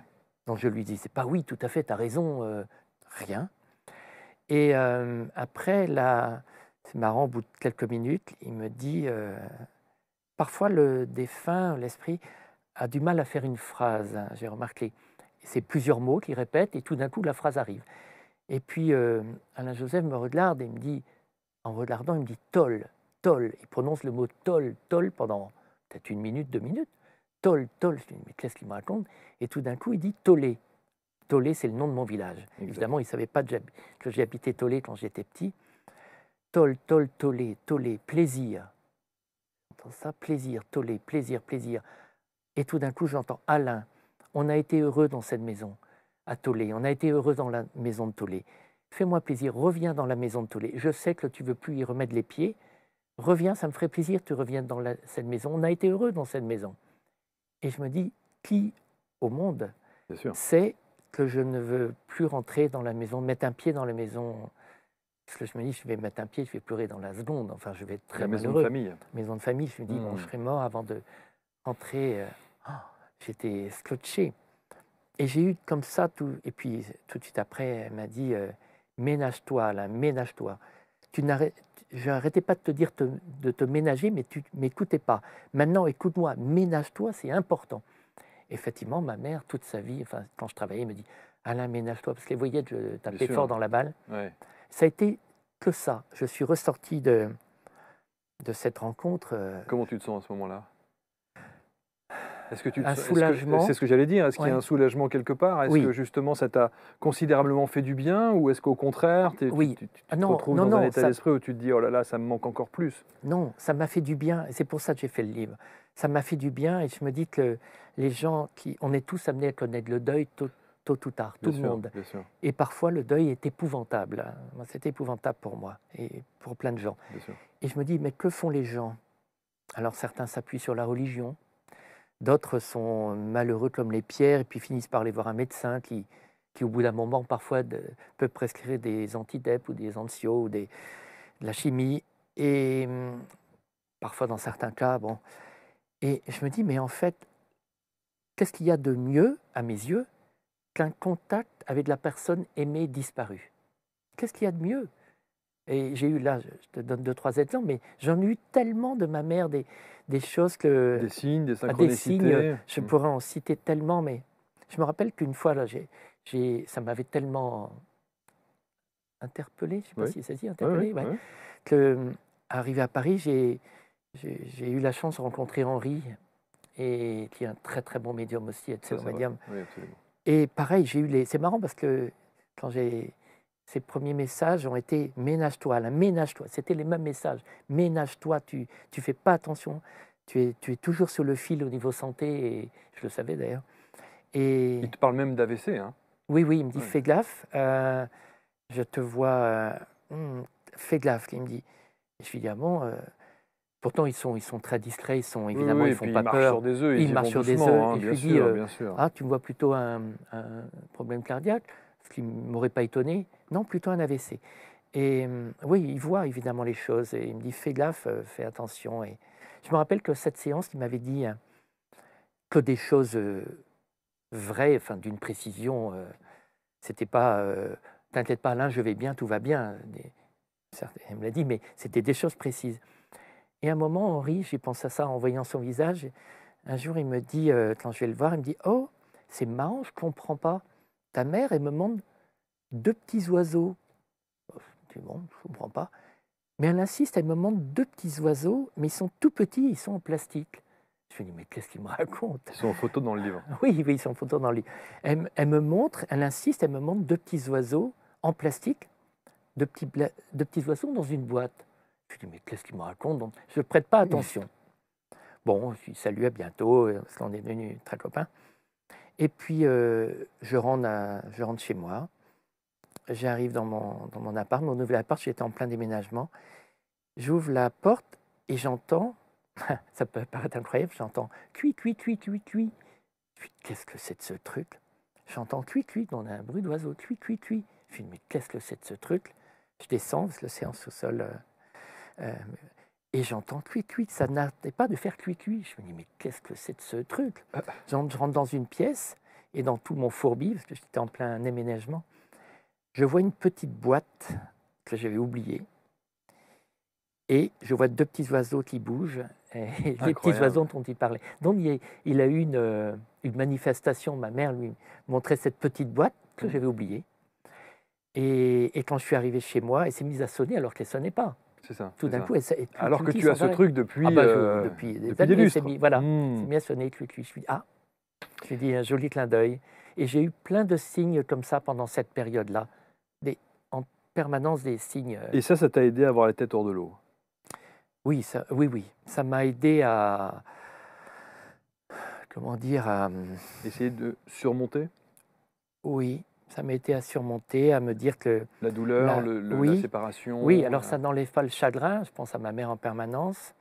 Donc je lui disais pas: «Oui, tout à fait, tu as raison», rien. Et après, là, c'est marrant, au bout de quelques minutes, il me dit, parfois le défunt, l'esprit, a du mal à faire une phrase, hein, j'ai remarqué. C'est plusieurs mots qu'il répète et tout d'un coup, la phrase arrive. Et puis, Alain Joseph me regarde et me dit, en regardant, il me dit: «Tol, Tol». Il prononce le mot Tol, Tol pendant peut-être 1 minute, 2 minutes. Tol, Tol. Je dis: «Mais qu'est-ce qu'il me raconte?» Et tout d'un coup, il dit: «Tolé». Tolé, c'est le nom de mon village. Exact. Évidemment, il ne savait pas que j'ai habité Tolé quand j'étais petit. Tol, Tol, Tolé, Tolé, plaisir. J'entends ça, plaisir, Tolé, plaisir, plaisir. Et tout d'un coup, j'entends: «Alain, on a été heureux dans cette maison à Tolé, on a été heureux dans la maison de Tolé. Fais-moi plaisir, reviens dans la maison de Tolé. Je sais que tu ne veux plus y remettre les pieds. Reviens, ça me ferait plaisir que tu reviennes dans cette maison. On a été heureux dans cette maison». Et je me dis: qui au monde Bien sûr. sait que je ne veux plus rentrer dans la maison, mettre un pied dans la maison? Parce que je me dis: je vais mettre un pied, je vais pleurer dans la seconde. Enfin, je vais être très La maison de malheureux. famille. Maison de famille, je me dis: bon, je serai mort avant de rentrer. J'étais scotché. Et j'ai eu comme ça tout. Et puis, tout de suite après, elle m'a dit: ménage-toi, là, ménage-toi. Je n'arrêtais pas de te dire de te ménager, mais tu ne m'écoutais pas. Maintenant, écoute-moi, ménage-toi, c'est important. Effectivement, ma mère, toute sa vie, enfin, quand je travaillais, elle me dit: Alain, ménage-toi, parce qu'elle voyait que je tapais fort dans la balle. Ouais. Ça a été que ça. Je suis ressorti de cette rencontre. Comment tu te sens à ce moment-là? Est-ce que tu te Un sens- soulagement. c'est ce que j'allais dire. Est-ce qu'il y a Ouais. un soulagement quelque part? Est-ce Oui. que justement ça t'a considérablement fait du bien ou est-ce qu'au contraire, Oui. tu Ah te non, retrouves non, dans un non, état d'esprit où tu te dis: oh là là, ça me manque encore plus? non, ça m'a fait du bien et c'est pour ça que j'ai fait le livre. Ça m'a fait du bien et je me dis que les gens on est tous amenés à connaître le deuil tôt ou tard, tout Bien le sûr, monde. bien sûr, Et parfois, le deuil est épouvantable, hein. Moi, c'était épouvantable pour moi et pour plein de gens. bien sûr. Et je me dis: mais que font les gens? Alors certains s'appuient sur la religion, d'autres sont malheureux comme les pierres et puis finissent par aller voir un médecin qui au bout d'un moment, parfois, peut prescrire des antidep ou des anxios ou de la chimie. Et parfois, dans certains cas, bon. Et je me dis: mais en fait, qu'est-ce qu'il y a de mieux, à mes yeux, qu'un contact avec la personne aimée disparue? Qu'est-ce qu'il y a de mieux? Et j'ai eu là, je te donne 2-3 exemples, mais j'en ai eu tellement de ma mère, des choses que Des signes, des des signes, synchronicités. je pourrais en citer tellement, mais je me rappelle qu'une fois, là, ça m'avait tellement interpellé, je ne sais pas Oui, si ça se dit, oui, oui, interpellé, ouais, oui. que, arrivé à Paris, j'ai eu la chance de rencontrer Henri, et qui est un très très bon médium aussi, Ça, excellent c'est vrai. médium. Oui, absolument. Et pareil, c'est marrant parce que quand ces premiers messages ont été: ménage-toi, là, ménage-toi. C'était les mêmes messages. Ménage-toi, tu fais pas attention, tu es toujours sur le fil au niveau santé, et je le savais d'ailleurs. Et Il te parle même d'AVC, hein? oui, oui, il me dit: Ouais. «Fais gaffe, je te vois, fais gaffe», il me dit. Et je lui dis: «Ah bon?» Pourtant ils sont très discrets, Oui, évidemment, oui, ils et font puis ils pas marchent sur peur. des œufs, ils Ils y vont marchent sur des œufs doucement, hein, et je bien lui dis: sûr, bien sûr. «Ah, tu me vois plutôt un problème cardiaque?» Ce qui ne m'aurait pas étonné. «Non, plutôt un AVC». Et oui, il voit évidemment les choses et il me dit: «Fais gaffe, fais attention». Et je me rappelle que cette séance, il m'avait dit, que des choses, vraies, enfin d'une précision, c'était pas, «T'inquiète pas Alain, je vais bien, tout va bien». Certes, elle me l'a dit, mais c'était des choses précises. Et à un moment, Henri, j'ai pensé à ça en voyant son visage. Un jour, il me dit, quand je vais le voir, il me dit: «Oh, c'est marrant, je comprends pas. Ta mère, elle me montre 2 petits oiseaux». Je dis: «Bon, je comprends pas». Mais elle insiste, elle me montre 2 petits oiseaux, mais ils sont tout petits, ils sont en plastique. Je me dis: «Mais qu'est-ce qu'il me raconte?» Ils sont en photo dans le livre. Oui, oui, ils sont en photo dans le livre. Elle me montre, elle insiste, elle me montre 2 petits oiseaux en plastique, 2 petits oiseaux dans une boîte. Je me dis: «Mais qu'est-ce qu'il me raconte?» Donc je ne prête pas attention. Bon, je lui salue, à bientôt, parce qu'on est devenus très copains. Et puis, je rentre chez moi. J'arrive dans mon appart, mon nouvel appart, j'étais en plein déménagement. J'ouvre la porte et j'entends, ça peut paraître incroyable, j'entends: «Cui, cui, cui, cui, cui». Je dis: «Qu'est-ce que c'est de ce truc?» J'entends: «Cui, cui», on a un bruit d'oiseau, «Cui, cui, cui». Je dis: «Mais qu'est-ce que c'est de ce truc?» Je descends, parce que c'est en sous-sol, et j'entends: «Cui, cui», ça n'arrêtait pas de faire «cui, cui». Je me dis: «Mais qu'est-ce que c'est de ce truc?» Je rentre dans une pièce et dans tout mon fourbi, parce que j'étais en plein déménagement, je vois une petite boîte que j'avais oubliée et je vois 2 petits oiseaux qui bougent, et les petits Incroyable. oiseaux dont il parlait. Donc il a eu une manifestation, ma mère lui montrait cette petite boîte que Mmh. j'avais oubliée, et quand je suis arrivé chez moi, elle s'est mise à sonner alors qu'elle ne sonnait pas. C'est ça, Tout c'est d'un ça. coup, elle Alors que cliquetis tu as sans ce arrêt. truc Ah depuis, bah, depuis des des années, elle s'est lustres. mis, voilà, Mmh. s'est mis à sonner, clic-clic. Je me dis: «Ah!» Je lui dis: «Un joli clin d'œil», et j'ai eu plein de signes comme ça pendant cette période-là, des en permanence des signes, Et ça t'a aidé à avoir la tête hors de l'eau? oui, oui, oui, ça m'a aidé à, comment dire? Essayer de surmonter Oui, ça m'a aidé à surmonter, à me dire que la douleur, la la oui, oui, séparation, alors ça n'enlève pas le chagrin, je pense à ma mère en permanence,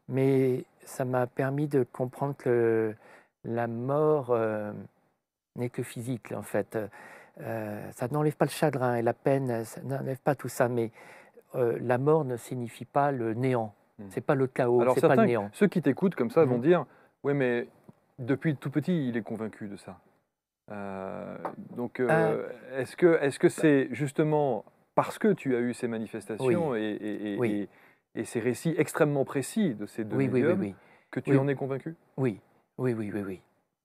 mais ça m'a permis de comprendre que la mort, n'est que physique, en fait. Ça n'enlève pas le chagrin et la peine, ça n'enlève pas tout ça, mais la mort ne signifie pas le néant. Mmh. C'est pas le chaos, Alors c'est pas le certains, néant. ceux qui t'écoutent comme ça Mmh. vont dire: «Ouais, mais depuis tout petit, il est convaincu de ça». Donc Heu, est-ce que c'est justement parce que tu as eu ces oui, manifestations oui, et ces récits extrêmement précis de ces 2 oui, oui, oui, médiums oui, que tu oui, en es convaincu? oui, oui, oui, oui, oui.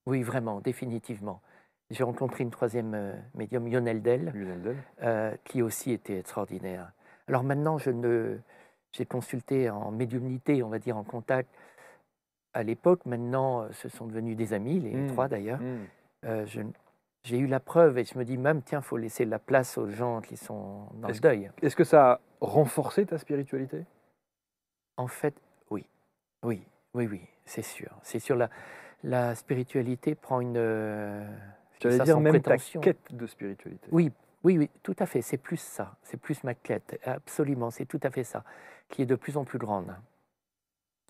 Oui, vraiment, définitivement. J'ai rencontré une troisième médium, Lionel Del, Lionel Del? qui aussi était extraordinaire. Alors maintenant, j'ai consulté en médiumnité, on va dire en contact, à l'époque. Maintenant, ce sont devenus des amis, les Mmh. 3 d'ailleurs. Mmh. Je J'ai eu la preuve et je me dis même: «Tiens, il faut laisser la place aux gens qui sont dans le Est-ce deuil». est-ce que ça a renforcé ta spiritualité? En fait, oui, oui, oui, oui, c'est sûr. C'est sûr, la spiritualité prend une, je dis J'allais ça dire sans même ta prétention. quête de spiritualité. Oui, oui, oui, tout à fait, c'est plus ça, c'est plus ma quête, absolument, c'est tout à fait ça, qui est de plus en plus grande.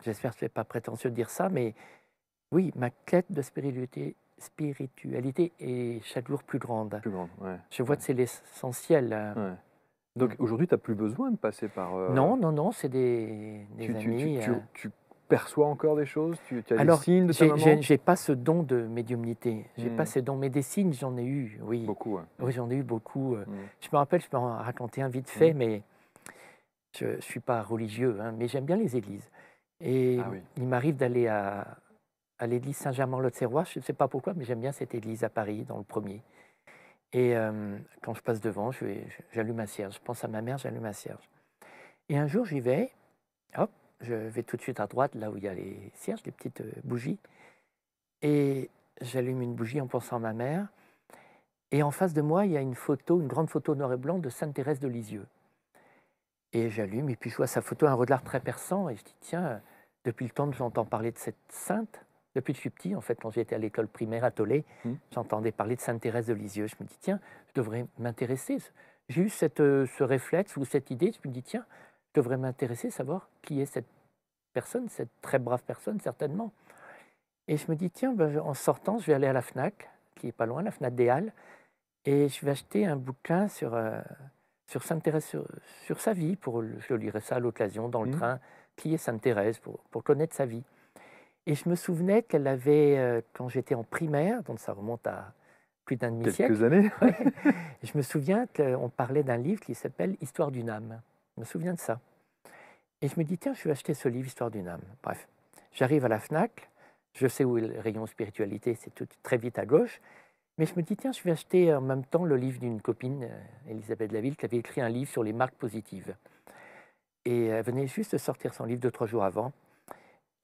J'espère que c'est pas prétentieux de dire ça, mais oui, ma quête de spiritualité est chaque jour plus grande. Plus grande, ouais, Je vois ouais, que c'est l'essentiel, ouais. mmh. Donc aujourd'hui, tu as plus besoin de passer par, Non, non, non, c'est des tu tu tu amis, tu tu perçois encore des choses? Tu as des alors signes de ta maman? j'ai pas ce don de médiumnité, j'ai pas Mmh. ce don, mais des signes, j'en ai eu, oui. Beaucoup, ouais. Oui, j'en ai eu beaucoup, Mmh. je me rappelle, je peux en raconter un vite fait, Mmh. mais je suis pas religieux, hein, mais j'aime bien les églises, et Ah oui. il m'arrive d'aller à l'église Saint-Germain-l'Auxerrois, je ne sais pas pourquoi, mais j'aime bien cette église à Paris, dans le premier. Et quand je passe devant, j'allume un cierge, je pense à ma mère, j'allume un cierge. Et un jour, j'y vais, hop, je vais tout de suite à droite, là où il y a les cierges, les petites bougies, et j'allume une bougie en pensant à ma mère. Et en face de moi, il y a une photo, une grande photo noir et blanc de Sainte Thérèse de Lisieux. Et j'allume, et puis je vois sa photo, un regard très perçant, et je dis: «Tiens, depuis le temps que j'entends parler de cette sainte. Depuis que je suis petit, en fait, quand j'étais à l'école primaire à Tollet, j'entendais parler de Sainte Thérèse de Lisieux. Je me dis, tiens, je devrais m'intéresser. J'ai eu ce réflexe ou cette idée, je me dis, tiens, je devrais m'intéresser, savoir qui est cette personne, cette très brave personne, certainement. Et je me dis, tiens, ben, en sortant, je vais aller à la FNAC, qui est pas loin, la FNAC des Halles, et je vais acheter un bouquin sur Sainte Thérèse, sur sa vie. Je lirai ça à l'occasion, dans le train, qui est Sainte Thérèse, pour connaître sa vie. Et je me souvenais qu'elle avait, quand j'étais en primaire, donc ça remonte à plus d'un demi-siècle. Quelques années. Ouais, je me souviens qu'on parlait d'un livre qui s'appelle Histoire d'une âme. Je me souviens de ça. Et je me dis, tiens, je vais acheter ce livre, Histoire d'une âme. Bref, j'arrive à la FNAC, je sais où est le rayon spiritualité, c'est tout très vite à gauche. Mais je me dis, tiens, je vais acheter en même temps le livre d'une copine, Elisabeth Laville, qui avait écrit un livre sur les marques positives. Et elle venait juste de sortir son livre 2-3 jours avant.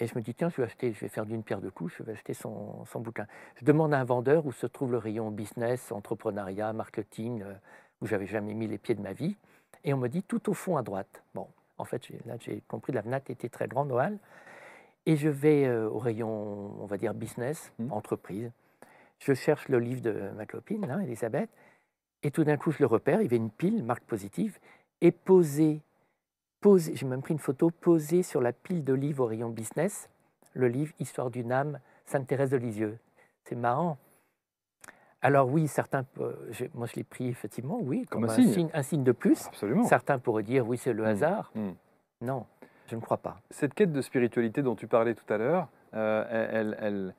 Et je me dis, tiens, je vais faire d'une pierre deux coups, je vais acheter son bouquin. Je demande à un vendeur où se trouve le rayon business, entrepreneuriat, marketing, où j'avais jamais mis les pieds de ma vie. Et on me dit, tout au fond à droite. Bon, en fait, là, j'ai compris, la FNAC était très grande, Noël. Et je vais au rayon, on va dire, business, entreprise. Je cherche le livre de ma copine, là, Elisabeth. Et tout d'un coup, je le repère, il y avait une pile, marque positive, et posée, j'ai même pris une photo, posée sur la pile de livres au rayon business, le livre Histoire d'une âme, Sainte Thérèse de Lisieux. C'est marrant. Alors oui, certains, moi je l'ai pris effectivement, oui, comme un signe de plus. Absolument. Certains pourraient dire, oui, c'est le hasard. Non, je ne crois pas. Cette quête de spiritualité dont tu parlais tout à l'heure, elle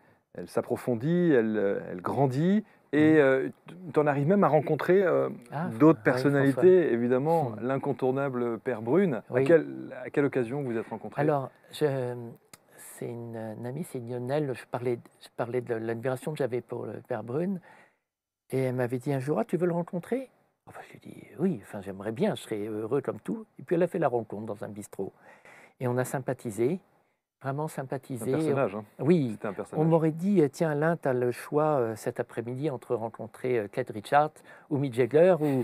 s'approfondit, elle grandit, et tu en arrives même à rencontrer d'autres personnalités, évidemment, l'incontournable Père Brune. Oui. À quelle occasion vous êtes rencontrés? Alors, c'est une amie, c'est Lionel, je parlais de l'admiration que j'avais pour le Père Brune, et elle m'avait dit un jour, ah, tu veux le rencontrer? Enfin, je lui ai dit, oui, enfin, j'aimerais bien, je serais heureux comme tout. Et puis elle a fait la rencontre dans un bistrot. Et on a sympathisé, vraiment sympathisé. Un personnage, hein. Oui, c'était un personnage. On m'aurait dit, tiens Alain, tu as le choix cet après-midi entre rencontrer Keith Richards ou Mick Jagger ou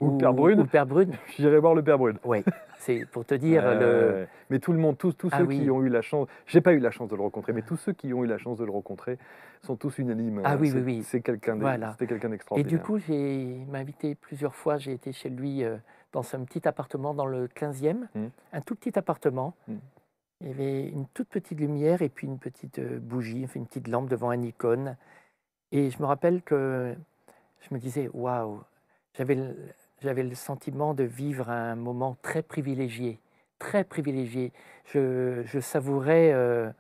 le Père Brune. Ou le Père Brune. J'irai voir le Père Brune. Oui, c'est pour te dire. Mais tout le monde, tous ceux qui ont eu la chance, j'ai pas eu la chance de le rencontrer, mais tous ceux qui ont eu la chance de le rencontrer sont tous unanimes. Ah oui, oui. C'est quelqu'un d'extraordinaire. Et du coup, il m'a invité plusieurs fois, j'ai été chez lui dans un petit appartement dans le 15e, un tout petit appartement. Il y avait une toute petite lumière et puis une petite bougie, une petite lampe devant un icône. Et je me rappelle que je me disais, waouh, j'avais le sentiment de vivre un moment très privilégié, très privilégié. Je savourais une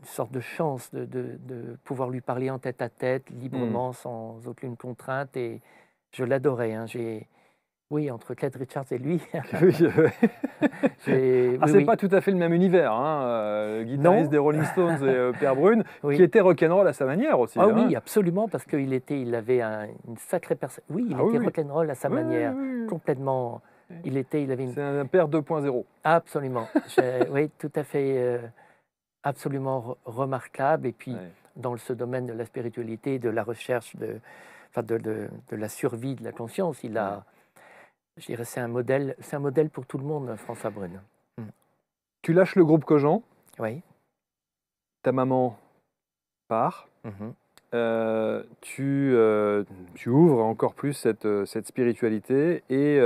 sorte de chance de pouvoir lui parler en tête à tête, librement, sans aucune contrainte. Et je l'adorais. Hein. Oui, entre Keith Richards et lui. C'est pas tout à fait le même univers, hein, guitariste des Rolling Stones et Père Brune, qui était rock'n'roll à sa manière aussi. Ah oui, absolument, parce qu'il avait une sacrée personne. Oui, il était rock'n'roll à sa manière, complètement. C'est un père 2.0. Absolument. Oui, tout à fait, absolument remarquable. Et puis, dans ce domaine de la spiritualité, de la recherche, de la survie de la conscience, je dirais, c'est un modèle pour tout le monde, François Brune. Tu lâches le groupe Cogent. Oui. Ta maman part. Tu ouvres encore plus cette spiritualité. Et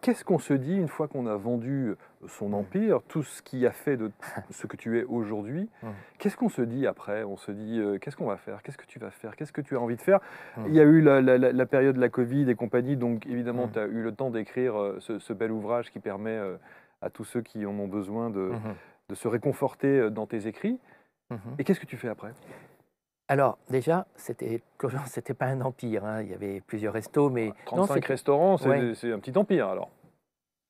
qu'est-ce qu'on se dit une fois qu'on a vendu son empire, tout ce qui a fait de ce que tu es aujourd'hui? Qu'est-ce qu'on se dit après? On se dit, qu'est-ce qu'on va faire? Qu'est-ce que tu vas faire? Qu'est-ce que tu as envie de faire? Il y a eu la période de la Covid et compagnie, donc évidemment, tu as eu le temps d'écrire ce bel ouvrage qui permet à tous ceux qui en ont besoin de se réconforter dans tes écrits. Et qu'est-ce que tu fais après? Alors, déjà, Cogent, c'était pas un empire. Hein. Il y avait plusieurs restos, mais 35 restaurants, c'est un petit empire alors.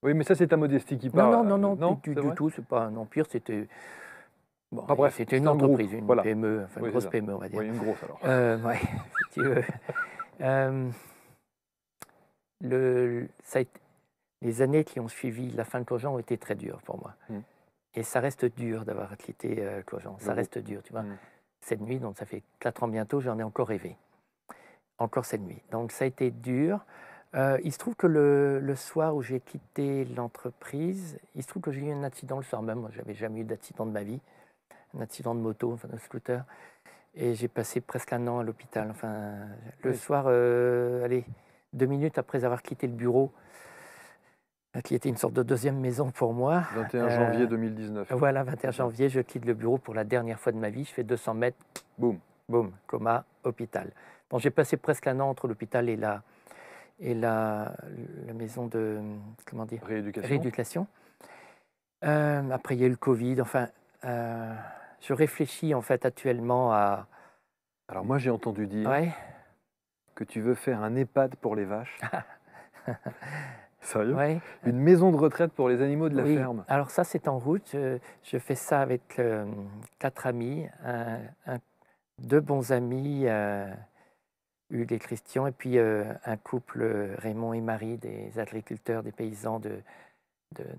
Oui, mais ça, c'est ta modestie qui parle. Non, du tout. C'est pas un empire. C'était c'était une entreprise, une PME, enfin une grosse PME, on va dire. Oui, une grosse alors. Ouais, si tu veux. Les années qui ont suivi la fin de Cogent ont été très dures pour moi. Et ça reste dur d'avoir quitté Cogent. Ça reste dur, tu vois. Cette nuit, donc ça fait 4 ans bientôt, j'en ai encore rêvé. Encore cette nuit. Donc ça a été dur. Il se trouve que le soir où j'ai quitté l'entreprise, il se trouve que j'ai eu un accident le soir même. Moi, j'avais jamais eu d'accident de ma vie, un accident de moto, enfin de scooter. Et j'ai passé presque un an à l'hôpital. Enfin, le Oui. soir, allez, 2 minutes après avoir quitté le bureau, qui était une sorte de deuxième maison pour moi. 21 janvier 2019. Voilà, 21 janvier, je quitte le bureau pour la dernière fois de ma vie. Je fais 200 mètres, Boum. boum, coma, hôpital. Bon, j'ai passé presque un an entre l'hôpital et la maison de, comment dire, Rééducation. rééducation. Après, il y a eu le Covid. Enfin, je réfléchis en fait actuellement à... Alors moi, j'ai entendu dire Ouais. que tu veux faire un EHPAD pour les vaches. Sérieux? Ouais. Une maison de retraite pour les animaux de la Oui, ferme. alors ça c'est en route. Je fais ça avec 4 amis, 2 bons amis, Hugues et Christian, et puis un couple, Raymond et Marie, des agriculteurs, des paysans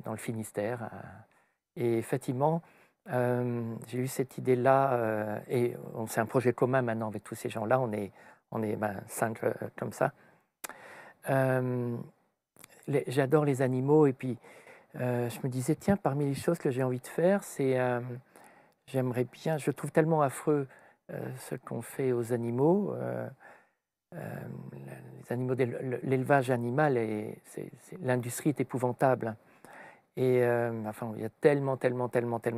dans le Finistère. Et effectivement, j'ai eu cette idée-là, et c'est un projet commun maintenant avec tous ces gens-là. On est 5 comme ça. J'adore les animaux, et puis je me disais, tiens, parmi les choses que j'ai envie de faire, c'est, j'aimerais bien, je trouve tellement affreux ce qu'on fait aux animaux, les animaux, l'élevage animal, l'industrie est épouvantable. Et enfin, il y a tellement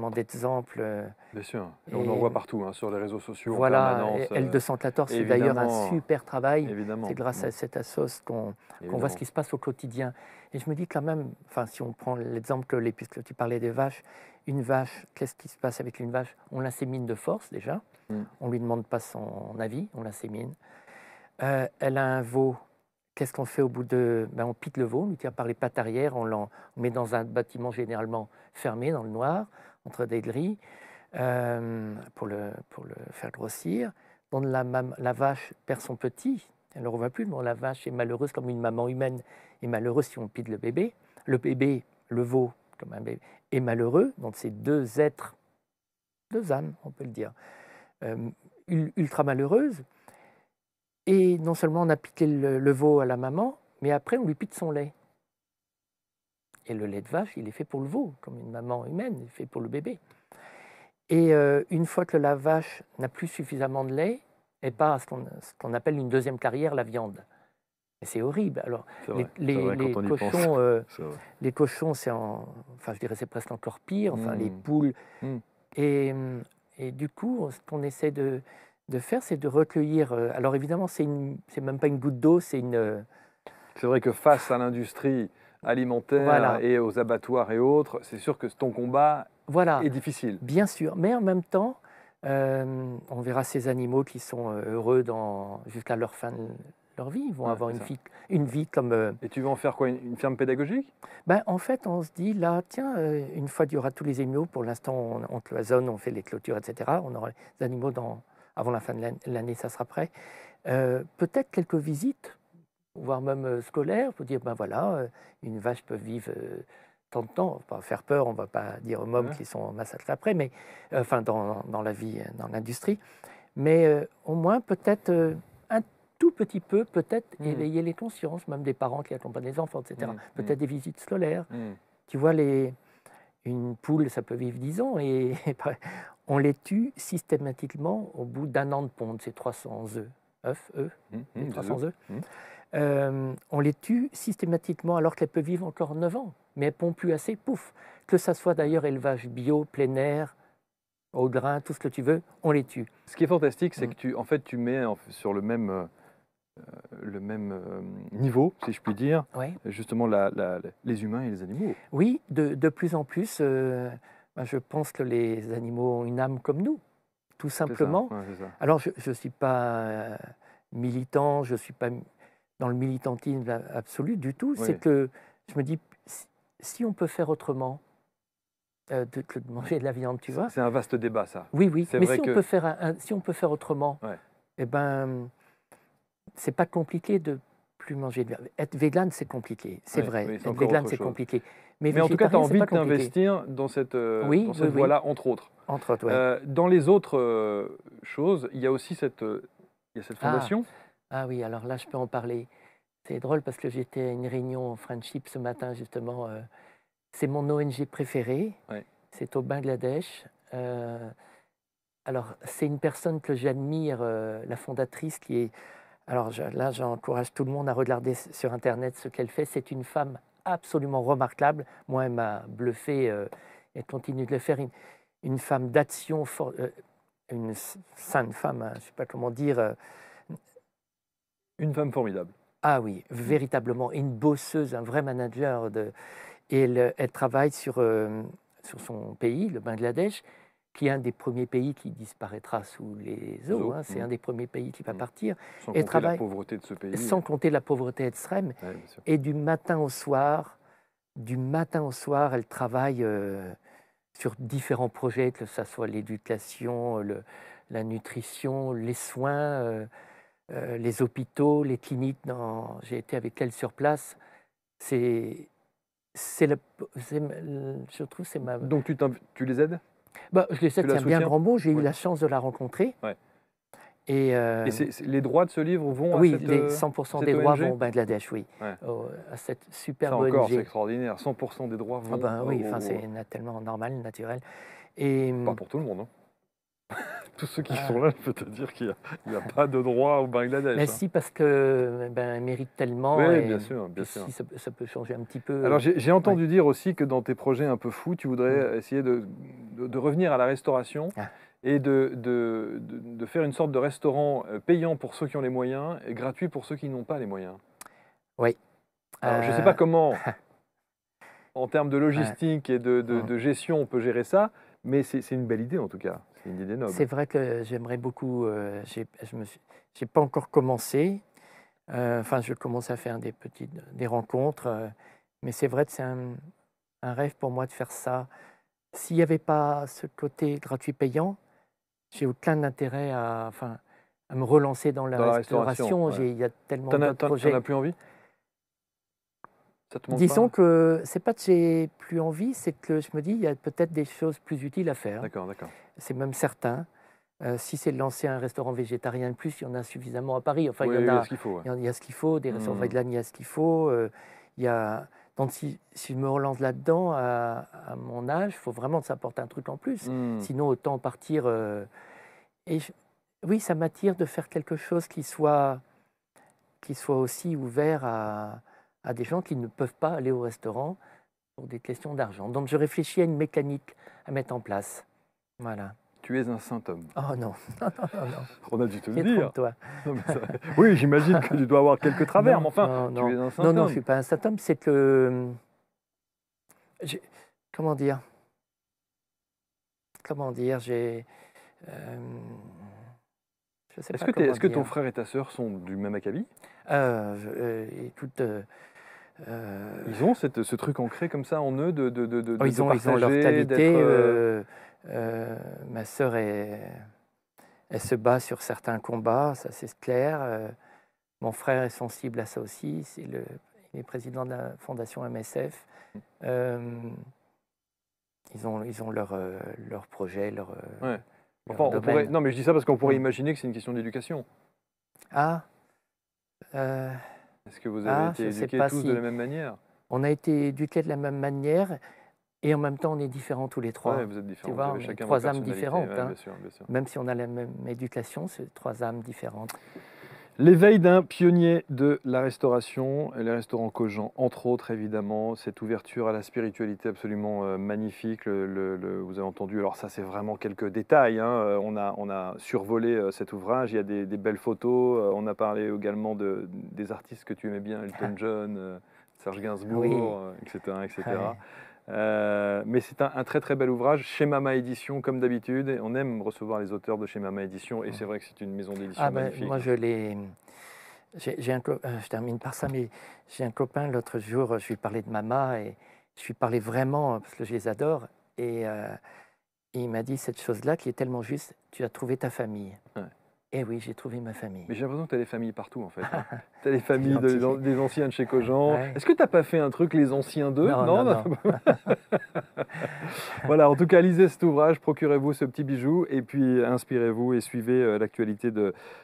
d'exemples. Bien sûr. Et on en voit partout hein, sur les réseaux sociaux en Voilà, permanence. L214, c'est d'ailleurs un super travail. Évidemment. C'est grâce à cette assoce qu'on voit ce qui se passe au quotidien. Et je me dis quand même, enfin, si on prend l'exemple, puisque tu parlais des vaches, une vache, qu'est-ce qui se passe avec une vache? On l'insémine de force déjà. On ne lui demande pas son avis, on l'insémine. Elle a un veau. Qu'est-ce qu'on fait au bout de... on pique le veau, on lui tire par les pattes arrière, on met dans un bâtiment généralement fermé, dans le noir, entre des grilles, pour le faire grossir. Donc la vache perd son petit, elle ne le revoit plus. Bon, la vache est malheureuse comme une maman humaine est malheureuse si on pille le bébé. Le bébé, le veau, comme un bébé, est malheureux. Donc c'est 2 êtres, 2 âmes, on peut le dire, ultra malheureuses. Et non seulement on a piqué le veau à la maman, mais après on lui pique son lait. Et le lait de vache, il est fait pour le veau, comme une maman humaine, il est fait pour le bébé. Et une fois que la vache n'a plus suffisamment de lait, elle part à ce qu'on appelle une deuxième carrière, la viande. Et c'est horrible. Alors, les cochons, enfin, je dirais c'est presque encore pire, enfin, les poules. Et du coup, ce qu'on essaie de faire, c'est de recueillir. Alors évidemment, c'est même pas une goutte d'eau, c'est une... C'est vrai que face à l'industrie alimentaire et aux abattoirs et autres, c'est sûr que ton combat est difficile. Bien sûr, mais en même temps, on verra ces animaux qui sont heureux jusqu'à leur fin de leur vie. Ils vont avoir une vie comme... Et tu veux en faire quoi, une ferme pédagogique? En fait, on se dit là, tiens, une fois qu'il y aura tous les animaux, pour l'instant on cloisonne, on fait les clôtures, etc. On aura les animaux avant la fin de l'année, ça sera prêt. Peut-être quelques visites, voire même scolaires, pour dire, voilà, une vache peut vivre tant de temps. On ne va pas faire peur, on ne va pas dire aux mômes qui sont massacrés après, mais enfin dans la vie, dans l'industrie. Mais au moins, peut-être un tout petit peu, peut-être éveiller les consciences, même des parents qui accompagnent les enfants, etc. Peut-être des visites scolaires. Tu vois, une poule, ça peut vivre 10 ans, et on les tue systématiquement au bout d'1 an de ponte. C'est 300 œufs, 300 œufs. On les tue systématiquement alors qu'elles peuvent vivre encore 9 ans, mais elles ne pondent plus assez, pouf. Que ça soit d'ailleurs élevage bio, plein air, au grain, tout ce que tu veux, on les tue. Ce qui est fantastique, c'est que tu mets sur le même niveau, si je puis dire, justement les humains et les animaux. Oui, de plus en plus, je pense que les animaux ont une âme comme nous, tout simplement. C'est ça. Alors, je ne suis pas militant, je ne suis pas dans le militantisme absolu du tout. C'est que je me dis, si on peut faire autrement que de manger de la viande, tu vois. C'est un vaste débat, ça. Oui, mais si on peut faire autrement, eh ben, c'est pas compliqué de plus manger de viande. Être vegan, c'est compliqué, c'est vrai. Être vegan, c'est compliqué. Mais en tout cas, tu as envie d'investir dans cette voie-là, entre autres. Entre autres, dans les autres choses, il y a aussi cette fondation. Ah oui, alors là, je peux en parler. C'est drôle parce que j'étais à une réunion Friendship ce matin, justement. C'est mon ONG préférée. Ouais. C'est au Bangladesh. Alors, c'est une personne que j'admire, la fondatrice qui est... Alors là, j'encourage tout le monde à regarder sur Internet ce qu'elle fait. C'est une femme absolument remarquable. Moi, elle m'a bluffé. Elle continue de le faire. Une femme d'action, une sainte femme, hein, je ne sais pas comment dire. Une femme formidable. Ah oui, véritablement. Une bosseuse, un vrai manager. Et elle travaille sur son pays, le Bangladesh, qui est un des premiers pays qui disparaîtra sous les eaux. Hein. C'est un des premiers pays qui va partir. Sans Et compter la pauvreté de ce pays. Sans compter la pauvreté extrême. Ouais, bien sûr. Et du matin au soir, elle travaille sur différents projets, que ce soit l'éducation, la nutrition, les soins, les hôpitaux, les cliniques. J'ai été avec elle sur place. Je trouve c'est ma... Donc tu les aides? Bah, je les aide, c'est un bien grand mot. J'ai eu Ouais. la chance de la rencontrer. Ouais. Et les droits de ce livre vont oui, à cette, les 100% cette des droits ONG? vont au Bangladesh, oui. Ouais. À cette superbe Ça encore, ONG. c'est extraordinaire. 100% des droits vont... Ah ben oui, c'est tellement normal, naturel. Et, pas pour tout le monde. Hein. Tous ceux qui sont là, je peux te dire qu'il n'y a pas de droit au Bangladesh. Mais si, parce que elle mérite tellement. Oui, bien sûr. Bien sûr. Si ça peut changer un petit peu. Alors j'ai entendu dire aussi que dans tes projets un peu fous, tu voudrais essayer de revenir à la restauration et de faire une sorte de restaurant payant pour ceux qui ont les moyens et gratuit pour ceux qui n'ont pas les moyens. Oui. Alors, je ne sais pas comment, en termes de logistique et de gestion, on peut gérer ça, mais c'est une belle idée en tout cas. C'est une idée noble. C'est vrai que j'aimerais beaucoup. J'ai pas encore commencé. Enfin, je commence à faire des rencontres, mais c'est vrai que c'est un rêve pour moi de faire ça. S'il n'y avait pas ce côté gratuit payant, j'ai aucun intérêt à me relancer dans la restauration. Ouais. Il y a tellement d'autres projets. T'en as plus envie? Ça te manque Disons pas? que c'est pas que j'ai plus envie, c'est que je me dis il y a peut-être des choses plus utiles à faire. D'accord. C'est même certain. Si c'est de lancer un restaurant végétarien de plus, il y en a suffisamment à Paris. Enfin, Oui, il y en a ce qu'il faut. Ouais. il y a ce qu'il faut, des restaurants véganes, il y a ce qu'il faut. Donc si je me relance là-dedans à mon âge, il faut vraiment que ça apporte un truc en plus. Sinon, autant partir. Oui, ça m'attire de faire quelque chose qui soit aussi ouvert à des gens qui ne peuvent pas aller au restaurant pour des questions d'argent. Donc je réfléchis à une mécanique à mettre en place. Voilà. Tu es un saint homme. Oh non, non. On a dû te le dire. Toi. Oui, j'imagine que tu dois avoir quelques travers, mais enfin, tu es un saint homme. Non, je ne suis pas un saint homme, c'est que... Comment dire, j'ai... je sais pas comment Est-ce que dire. ton frère et ta sœur sont du même acabit? Écoute... Ils ont ce truc ancré comme ça en eux de ils ont leur qualité. Ma sœur, elle se bat sur certains combats, ça c'est clair. Mon frère est sensible à ça aussi. Il est président de la fondation MSF. Ils ont leur projet, leur Enfin, on pourrait... Non, mais je dis ça parce qu'on pourrait imaginer que c'est une question d'éducation. Est-ce que vous avez été éduqués tous de la même manière? On a été éduqués de la même manière et en même temps on est différents tous les trois. Ouais, vous êtes différents, tu vois, vous avez on est chacun trois votre âmes personnalité. différentes. Ouais, hein. bien sûr. Même si on a la même éducation, c'est trois âmes différentes. L'éveil d'un pionnier de la restauration, et les restaurants Cogent, entre autres évidemment, cette ouverture à la spiritualité absolument magnifique. Vous avez entendu, alors ça c'est vraiment quelques détails, hein. On a survolé cet ouvrage, il y a des belles photos, on a parlé également des artistes que tu aimais bien, Elton John, Serge Gainsbourg, etc. Mais c'est un très très bel ouvrage, chez Mama Édition comme d'habitude, et on aime recevoir les auteurs de chez Mama Édition, et c'est vrai que c'est une maison d'édition magnifique. Moi je termine par ça, mais j'ai un copain l'autre jour, je lui parlais de Mama, et je lui parlais vraiment, parce que je les adore, et il m'a dit cette chose-là qui est tellement juste, tu as trouvé ta famille. Ouais. Et oui, j'ai trouvé ma famille. Mais j'ai l'impression que tu as des familles partout en fait. Tu as les familles gentil. des anciens de chez Cogent. Ouais. Est-ce que tu n'as pas fait un truc, les anciens d'eux? Non, non, non. Voilà, en tout cas, lisez cet ouvrage, procurez-vous ce petit bijou et puis inspirez-vous et suivez l'actualité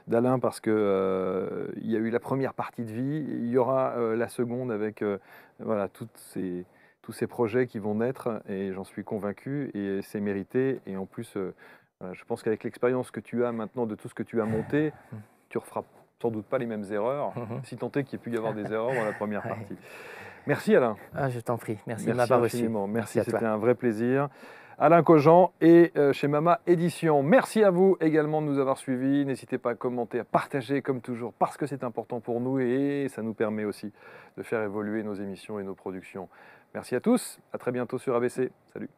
d'Alain parce que il y a eu la première partie de vie, il y aura la seconde avec voilà, tous ces projets qui vont naître et j'en suis convaincu et c'est mérité. Et en plus, voilà, je pense qu'avec l'expérience que tu as maintenant de tout ce que tu as monté, tu referas sans doute pas les mêmes erreurs, si tant est qu'il y ait pu y avoir des erreurs dans la première Ouais. partie. Merci Alain. Ah, je t'en prie. Merci de Merci m'avoir reçu. infiniment. Merci, à toi. c'était un vrai plaisir. Alain Cogent et chez Mama Édition. Merci à vous également de nous avoir suivis. N'hésitez pas à commenter, à partager comme toujours parce que c'est important pour nous et ça nous permet aussi de faire évoluer nos émissions et nos productions. Merci à tous. À très bientôt sur ABC. Salut.